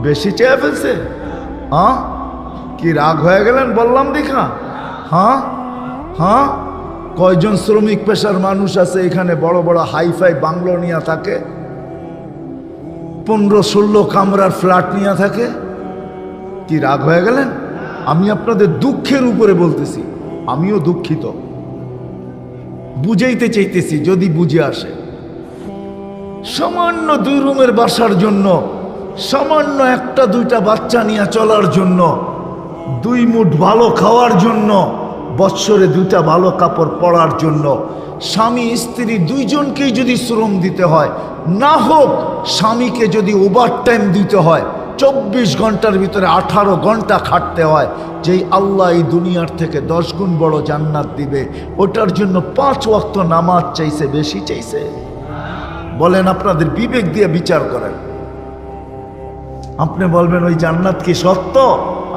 বেশি চেয়ে ফেলছে। হ্যাঁ, কি রাগ হয়ে গেলেন বললাম দেখা? হ্যাঁ হ্যাঁ, কয়জন শ্রমিক পেশার মানুষ আছে এখানে বড় বড় হাইফাই বাংলো নিয়ে থাকে, 15-16 কামরার ফ্ল্যাট নিয়ে থাকে? কি রাগ হয়ে গেলেন? আমি আপনাদের দুঃখের উপরে বলতেছি, আমিও দুঃখিত, বুঝাইতে চাইতেছি যদি বুঝে আসে। সামান্য 2 রুমের বাসার জন্য, সামান্য 1-2টা বাচ্চা নিয়ে চলার জন্য, 2 মুঠ ভালো খাওয়ার জন্য, বৎসরে 2টা ভালো কাপড় পরার জন্য স্বামী স্ত্রী 2 জনকেই যদি শ্রম দিতে হয়, না হোক স্বামীকে যদি ওভারটাইম দিতে হয়, 24 ঘন্টার ভিতরে 18 ঘন্টা খাটতে হয়, যেই আল্লাহ এই দুনিয়ার থেকে 10 গুণ বড় জান্নাত দিবে, ওটার জন্য 5 ওয়াক্ত নামাজ চাইছে, বেশি চাইছে? বলেন, আপনাদের বিবেক দিয়ে বিচার করেন। আপনি বলবেন ওই জান্নাত কি সত্য?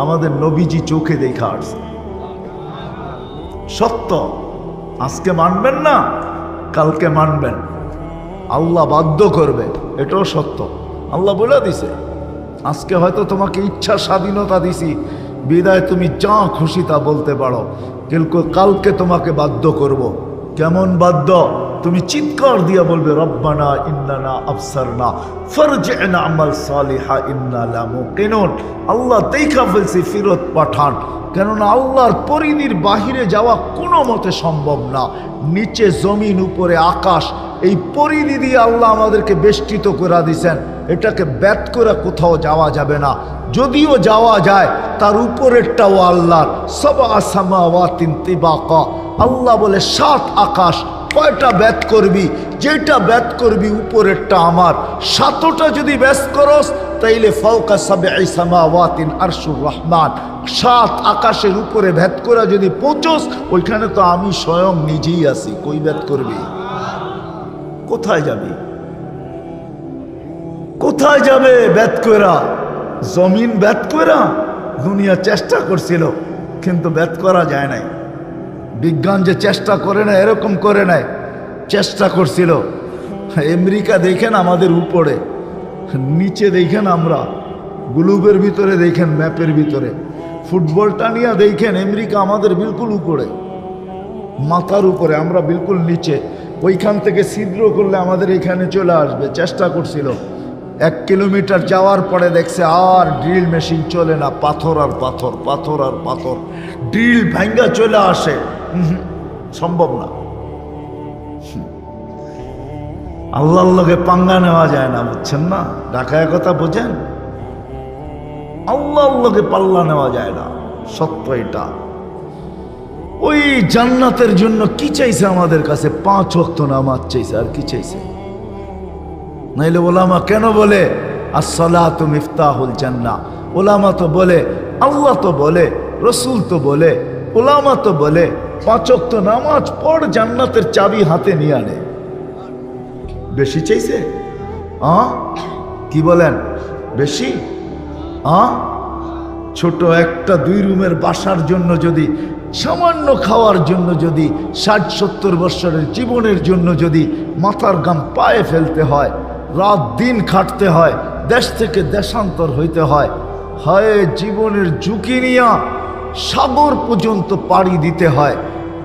আমাদের নবীজি চোখে দেখা আসছে, সত্য। আজকে মানবেন না, কালকে মানবেন, আল্লাহ বাধ্য করবে, এটাও সত্য। আল্লাহ বলে দিছে, আজকে হয়তো তোমাকে ইচ্ছা স্বাধীনতা দিছি বিদায় তুমি যা খুশি তা বলতে পারো, কিন্তু কালকে তোমাকে বাধ্য করব। কেমন বাধ্য? তুমি চিৎকার দিয়া বলবে, রব্বানা ইন্নানা আবসারনা ফারজি'না আমাল সালিহা ইন্না লা মুকিনুন। আল্লাহ দেখা ফেলছি, ফিরত পাঠান। কেননা আল্লাহর পরিধির বাহিরে যাওয়া কোনো মতে সম্ভব না। নিচে জমিন, উপরে আকাশ, এই পরিধি দিয়ে আল্লাহ আমাদেরকে বেষ্টিত করে দিয়েছেন, এটাকে ব্যাত করে কোথাও যাওয়া যাবে না। যদিও যাওয়া যায়, তার উপরেরটাও আল্লাহর। সাবআ সামাওয়াতিন তিবাকা, আল্লাহ বলে 7 আকাশ। কয়টা ব্যাত করবি? যেটা ব্যাত করবি উপরেরটা আমার। 7টা যদি ব্যাস করস তাইলে ফাওকা সাবঈ সামাওয়াতিন আরশুর রহমান, 7 আকাশের উপরে ভেদ করা যদি পৌঁছস, ওইখানে তো আমি স্বয়ং নিজেই আছি। কই ব্যাত করবি? কোথায় যাবি? কোথায় যাবে ব্যাত করা? জমিন ব্যাত করা দুনিয়া চেষ্টা করছিল, কিন্তু ব্যাত করা যায় নাই। বিজ্ঞান যে চেষ্টা করে না এরকম করে নাই, চেষ্টা করছিল। আমেরিকা দেখেন আমাদের উপরে, নিচে দেখেন আমরা গ্লোবের ভিতরে, দেখেন ম্যাপের ভিতরে। ফুটবলটা নিয়ে দেখেন আমেরিকা আমাদের বিলকুল উপরে, মাথার উপরে, আমরা বিলকুল নিচে। ওইখান থেকে ছিদ্র করলে আমাদের এখানে চলে আসবে। চেষ্টা করছিল, 1 কিলোমিটার যাওয়ার পরে দেখছে আর ড্রিল মেশিন চলে না, পাথর আর পাথর, পাথর আর পাথর, ড্রিল ভাঙ্গা চলে আসে। সম্ভব না। আল্লাহর লগে পাঙ্গা নেওয়া যায় না, বুঝছেন না? ঢাকায় কথা বোঝেন, আল্লাহর লগে পাল্লা নেওয়া যায় না, সত্য এটা। ওই জান্নাতের জন্য কি চাইছে আমাদের কাছে? 5 ওয়াক্ত নামাজ চাইছে, আর কি চাইছে? নাইলে ওলামা কেন বলে আসসালাতু মিফতাহুল জান্নাহ? ওলামা তো বলে, আল্লাহ তো বলে, রসুল তো বলে, ওলামা তো বলে 5 ওয়াক্ত নামাজ পড়, জান্নাতের চাবি হাতে নিয়ে আনে। বেশি চাইছে? কি বলেন? বেশি? ছোট একটা 2 রুমের বাসার জন্য যদি, সামান্য খাওয়ার জন্য যদি, 60-70 বছরের জীবনের জন্য যদি মাথার ঘাম পায়ে ফেলতে হয়, রাত দিন খাটতে হয়, দেশ থেকে দেশান্তর হইতে হয়, হয় জীবনের ঝুঁকি নিয়ে সাগর পর্যন্ত পাড়ি দিতে হয়,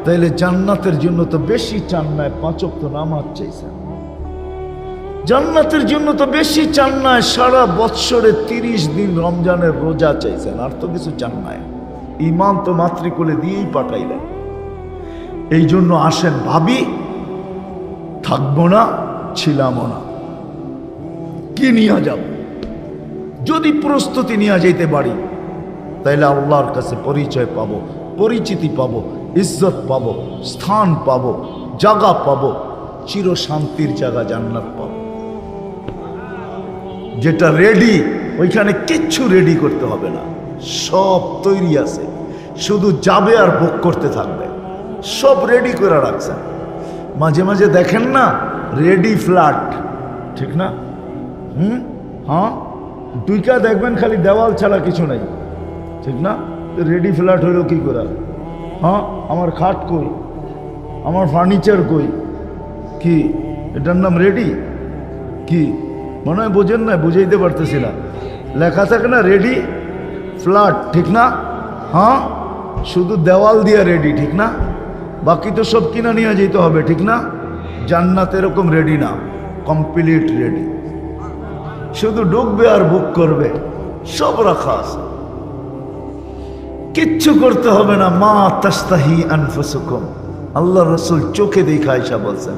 তাইলে জান্নাতের জন্য তো বেশি চান নাই 5 ওয়াক্ত নামাজ চাইছেন। জান্নাতের জন্য তো বেশি চান নাই সারা বৎসরে 30 দিন রমজানের রোজা চাইছেন, আর তো কিছু চান নাই। ইমান তো মাতৃকুলে দিয়েই পাঠাইলেন। এই জন্য আসেন ভাবি, থাকবো না, ছিলামও না, কি নিয়ে যাব? যদি প্রস্তুতি নিয়ে যাইতে পারি তাইলে আল্লাহর কাছে পরিচয় পাবো, পরিচিতি পাবো, ইজ্জত পাবো, স্থান পাবো, জায়গা পাবো, চির শান্তির জায়গা জান্নাত পাবো। যেটা রেডি, ওইখানে কিচ্ছু রেডি করতে হবে না, সব তৈরি আছে, শুধু যাবে আর ভোগ করতে থাকবে। সব রেডি করে রাখছেন। মাঝে মাঝে দেখেন না রেডি ফ্ল্যাট, ঠিক না? দুইটা দেখবেন খালি দেওয়াল ছাড়া কিছু নাই, ঠিক না? রেডি ফ্ল্যাট হইল কি করে? আমার খাট কই, আমার ফার্নিচার কই? কি এটার নাম রেডি? কি মনে হয় বোঝেন না? বুঝাইতে পারতেছি না। লেখা থাকে না রেডি ফ্ল্যাট, ঠিক না? হ্যাঁ, শুধু দেওয়াল দিয়ে রেডি, ঠিক না? বাকি তো সব কিনা নিয়ে যেতে হবে, ঠিক না? জান্নাত এরকম রেডি না, কমপ্লিট রেডি। শুধু ঢুকবে আর বুক করবে, সব রাখা আছে, কিচ্ছু করতে হবে না। মা তাস্তাহি আনফুসুকুম, আল্লাহ রসুল চোখে দেখা আয়েশা বলছেন,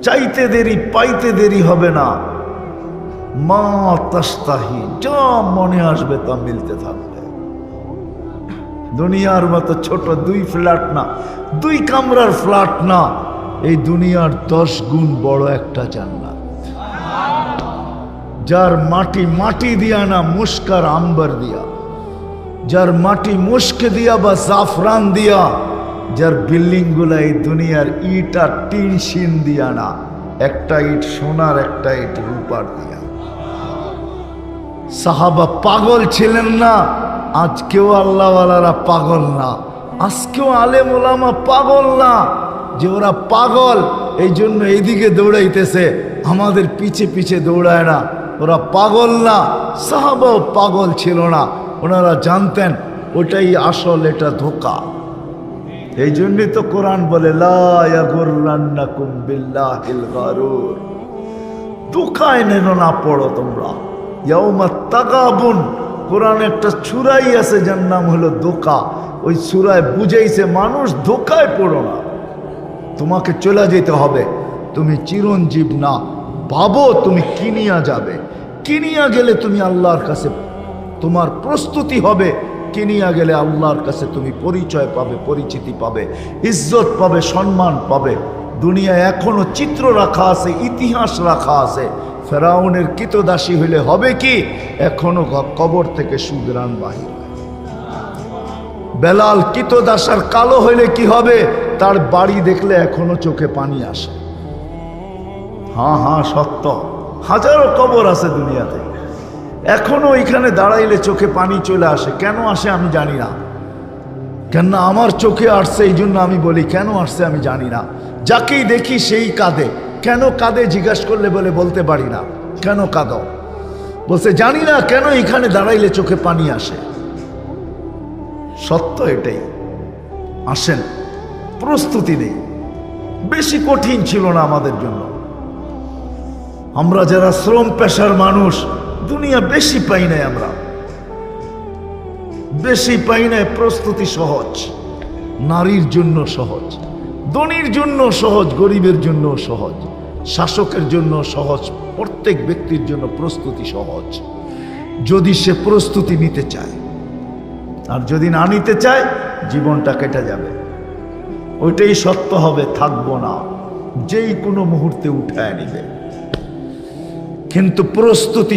চাইতে দেরি পাইতে দেরি হবে না। মা তাস্তাহি, যা মনে আসবে তা মিলতে থাকবে। দুনিয়ার মতো ছোট 2 ফ্ল্যাট না, 2 কামরার ফ্ল্যাট না, এই দুনিয়ার 10 গুণ বড় একটা জান্নাত, যার মাটি মাটি দিয়া না, মুস্কার আম্বার দিয়া, যার মাটি মুস্ক দিয়া বা জাফরান দিয়া, যার বিল্ডিং গুলা এই দুনিয়ার ইট আর টিন শিন দিয়া না, একটা ইট সোনার, একটা ইট রূপার দিয়া। সাহাবা পাগল ছিলেন না, আজকেও আল্লাহওয়ালারা পাগল না, আজকেও আলেম ওলামা পাগল না। যে ওরা পাগল এই জন্য এইদিকে দৌড়াইতেছে, আমাদের পিছে পিছে দৌড়ায় না। ওরা পাগল না, সাহাবাও পাগল ছিল না, ওনারা জানতেন ওটাই আসল, এটা ধোঁকা। এই জন্যই তো কোরআন বলে লা ইয়াগুররান্নাকুম বিল্লাহিল গারুর, ধোঁকায় নেন না পড়ো তোমরা। ইয়াউমা তাগাবুন, কোরআন একটা সূরাই আছে যার নাম হলো ধোঁকা। ওই সূরায় বুঝাইছে মানুষ ধোঁকায় পড়ো না, তোমাকে চলে যেতে হবে, তুমি চিরঞ্জীব না। ভাবো তুমি কিনিয়া যাবে, কিনিয়া গেলে তুমি আল্লাহর কাছে তোমার প্রস্তুতি হবে, কিনিয়া গেলে আল্লাহর কাছে তুমি পরিচয় পাবে, পরিচিতি পাবে, ইজ্জত পাবে, সম্মান পাবে। দুনিয়ায় এখনো চিত্র রাখা আছে, ইতিহাস রাখা আছে। ফেরাউনের কৃতদাসী হইলে হবে কি, এখনো কবর থেকে সুগ্রাণ বাহির। বেলাল কৃতদাসার কালো হইলে কি হবে, তার বাড়ি দেখলে এখনো চোখে পানি আসে। হ্যাঁ হ্যাঁ সত্য, হাজারো কবর আছে দুনিয়াতে, এখনো এখানে দাঁড়াইলে চোখে পানি চলে আসে। কেন আসে আমি জানি না, কেন আমার চোখে আসছে এই জন্য আমি বলি, কেন আসছে আমি জানি না। যাকেই দেখি সেই কাঁদে। কেন কাঁদে জিজ্ঞাসা করলে বলে বলতে পারি না। কেন কাঁদো? বলছে জানি না কেন এখানে দাঁড়াইলে চোখে পানি আসে। সত্য এটাই, আসেন, প্রস্তুতি নেই। বেশি কঠিন ছিল না আমাদের জন্য। আমরা যারা শ্রম পেশার মানুষ, দুনিয়া বেশি পাই নাই, আমরা বেশি পাই নাই। প্রস্তুতি সহজ, নারীর জন্য সহজ, ধনীর জন্য সহজ, গরিবের জন্য সহজ, শাসকের জন্য সহজ, প্রত্যেক ব্যক্তির জন্য প্রস্তুতি সহজ, যদি সে প্রস্তুতি নিতে চায়। আর যদি না নিতে চায়, জীবনটা কেটে যাবে। ওইটাই সত্য হবে, থাকবো না, যেই কোনো মুহূর্তে উঠায় নিবে। কিন্তু প্রস্তুতি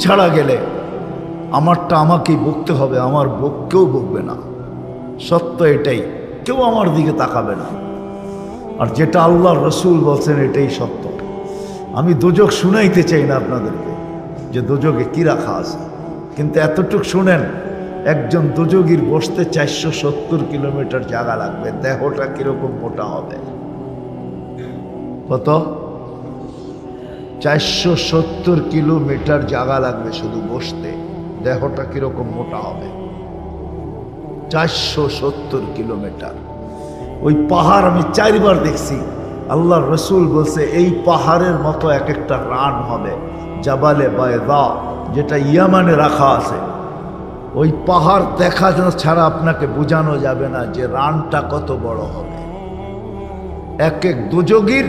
ছাড়া গেলে আমারটা আমাকেই বকতে হবে, আমার কেউ বকবে না। সত্য এটাই, কেউ আমার দিকে তাকাবে না। আর যেটা আল্লাহর রসুল বলছেন এটাই সত্য। আমি দোজক শুনাইতে চাই না আপনাদেরকে যে দোজকে কি রাখা আছে, কিন্তু এতটুক শুনেন, একজন দোজগীর বসতে 470 কিলোমিটার জায়গা লাগবে। দেহটা কিরকম মোটা হবে? কত? 470 কিলোমিটার জায়গা লাগবে শুধু বসতে। দেহটা কিরকম মোটা হবে? 470 কিলোমিটার। ওই পাহাড় আমি 4 বার দেখছি। আল্লাহর রসুল বলছে এই পাহাড়ের মতো এক একটা রান হবে, জাবালে বায়দা, যেটা ইয়ামানে রাখা আছে। ওই পাহাড় দেখা ছাড়া আপনাকে বোঝানো যাবে না যে রানটা কত বড় হবে। এক এক দোজগীর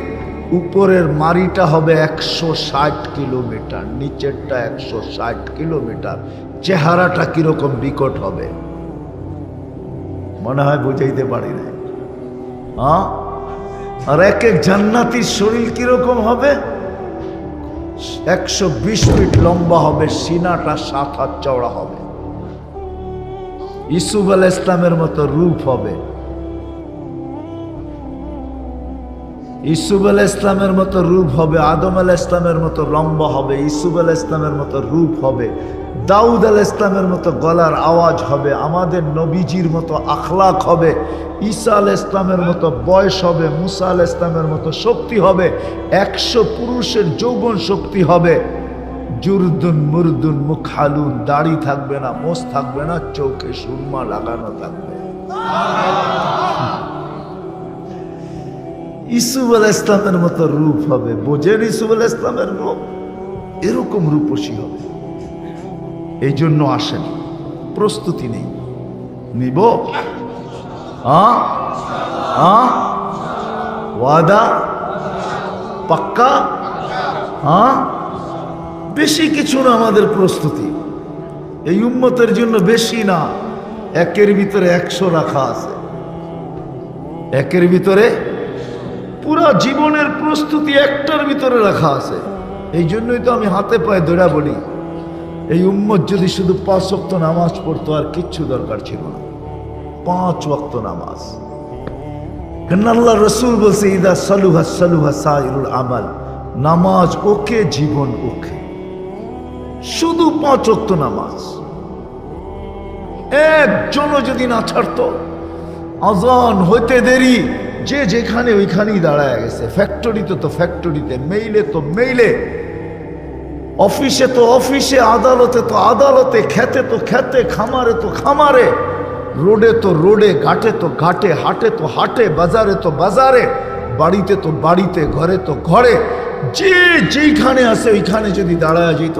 উপরের মারিটা হবে 160 কিলোমিটার, নিচেরটা 160 কিলোমিটার। চেহারাটা কিরকম বিকট হবে মনে হয় বুঝাইতে পারি না। হ্যাঁ, আর এক এক জান্নাতীর শরীর কিরকম হবে? 120 ফিট লম্বা হবে, সিনাটা 7 হাত চওড়া হবে। ইসুফ আলাইহিস ইসলামের মতো রূপ হবে, ইসুফ আলাইহিস ইসলামের মতো রূপ হবে। আদম আলাইহিস ইসলামের মতো লম্বা হবে, ইসুফ আলাইহিস ইসলামের মতো রূপ হবে। দাউদ আলাইহিস ইসলামের মতো গলার আওয়াজ হবে। আমাদের নবীজির মতো আখলাক হবে। ঈসা আলাইহিস ইসলামের মতো বয়স হবে। মুসা আলাইহিস ইসলামের মতো শক্তি হবে। 100 পুরুষের যৌবন শক্তি হবে। জুরদুন মুরদুন মুখালুন, দাড়ি থাকবে না, মোষ থাকবে না, চোখে সুরমা লাগানো থাকবে। ইসুফ আলাইহিস ইসলামের মতো রূপ হবে। বোঝেন ইসুফ আলাইহিস ইসলামের রূপ? এরকম রূপসী হবে। এই জন্য আসেন, প্রস্তুতি নেই, নিব ওয়াদা পাক্কা। বেশি কিছু না আমাদের প্রস্তুতি, এই উম্মতের জন্য বেশি না, একের ভিতরে 100 রাখা আছে। একের ভিতরে পুরা জীবনের প্রস্তুতি একটার ভিতরে রাখা আছে। এই জন্যই তো আমি হাতে পায়ে দৌড়া বলি, এই উম্মত যদি শুধু 5 ওয়াক্ত নামাজ পড়তো আর কিচ্ছু দরকার ছিল না। 5 ওয়াক্ত নামাজ। কেন আল্লাহ রসুল বলছে ইদা সালুহা সালুহা সাইরুল আমাল, নামাজ ওকে, জীবন ওকে। শুধু 5 ওয়াক্ত নামাজ একজনও যদি না ছাড়তো, আজান হইতে দেরি যে যেখানে ওইখানেই দাঁড়ায় গেছে। ফ্যাক্টরিতে তো ফ্যাক্টরিতে, মেইলে তো মেইলে, অফিসে তো অফিসে, আদালতে তো আদালতে, খেতে তো খেতে, খামারে তো খামারে, রোডে তো রোডে, ঘাটে তো ঘাটে, হাটে তো হাটে, বাজারে তো বাজারে, বাড়িতে তো বাড়িতে, ঘরে তো ঘরে, যে যেইখানে আছে ওইখানে যদি দাঁড়ায় যেত,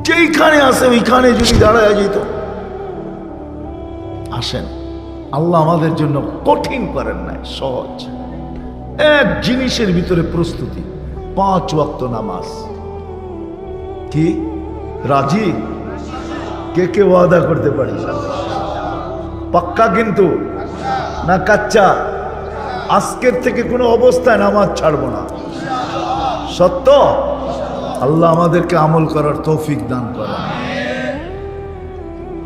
যেইখানে আছে ওইখানে যদি দাঁড়ায় যেত। আসেন, আল্লাহ আমাদের জন্য কঠিন করেন নাই, সহজ। এক জিনিসের ভিতরে প্রস্তুতি, 5 ওয়াক্ত নামাজ। কি রাজি? কে কে ওয়াদা করতে পারি? পাক্কা কিন্তু না কাচ্চা? আজকের থেকে কোনো অবস্থায় নামাজ ছাড়বো না। সত্য? আল্লাহ আমাদেরকে আমল করার তৌফিক দান করেন।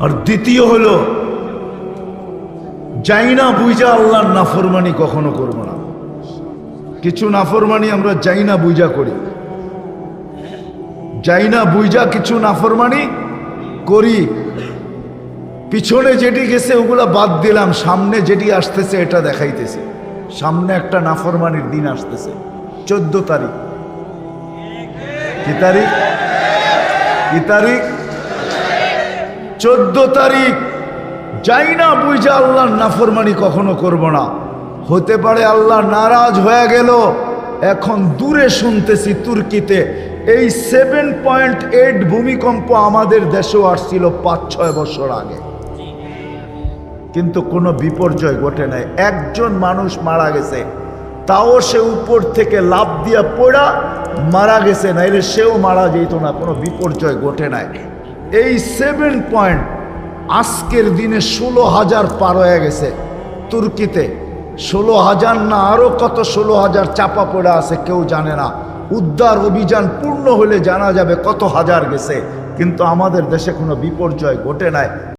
আর দ্বিতীয় হলো, যাই না বুঝা আল্লাহর নাফরমানি কখনো করব না। কিছু নাফরমানি আমরা যাই না বুঝা করি, যাই না বুঝা কিছু নাফরমানি করি। পিছনে যেটি গেছে ওগুলা বাদ দিলাম, সামনে যেটি আসতেছে এটা দেখাইতেছে। সামনে একটা নাফরমানির দিন আসতেছে, 14 তারিখ। কি তারিখ? কি তারিখ? 14 তারিখ। যাই না বুঝা আল্লাহর নাফরমানি কখনো করব না। হতে পারে আল্লাহ নারাজ হয়ে গেল। এখন দূরে শুনতেছি তুর্কিতে এই 7.8 ভূমিকম্প আমাদের দেশেও আসছিল 5-6 বছর আগে, কিন্তু কোনো বিপর্যয় ঘটে নাই। একজন মানুষ মারা গেছে, তাও সে উপর থেকে লাফ দিয়া পড়া মারা গেছে, নাইলে সেও মারা যেত না, কোনো বিপর্যয় ঘটে নাই। এই 7 পয়েন্ট আজকের দিনে 16,000 পার হয়ে গেছে তুর্কিতে। 16,000 না আরো কত 16,000 চাপা পড়ে আছে, কেউ জানে না। উদ্ধার অভিযান পূর্ণ হলে জানা যাবে কত হাজার গেছে, কিন্তু আমাদের দেশে কোনো বিপর্যয় ঘটে নাই।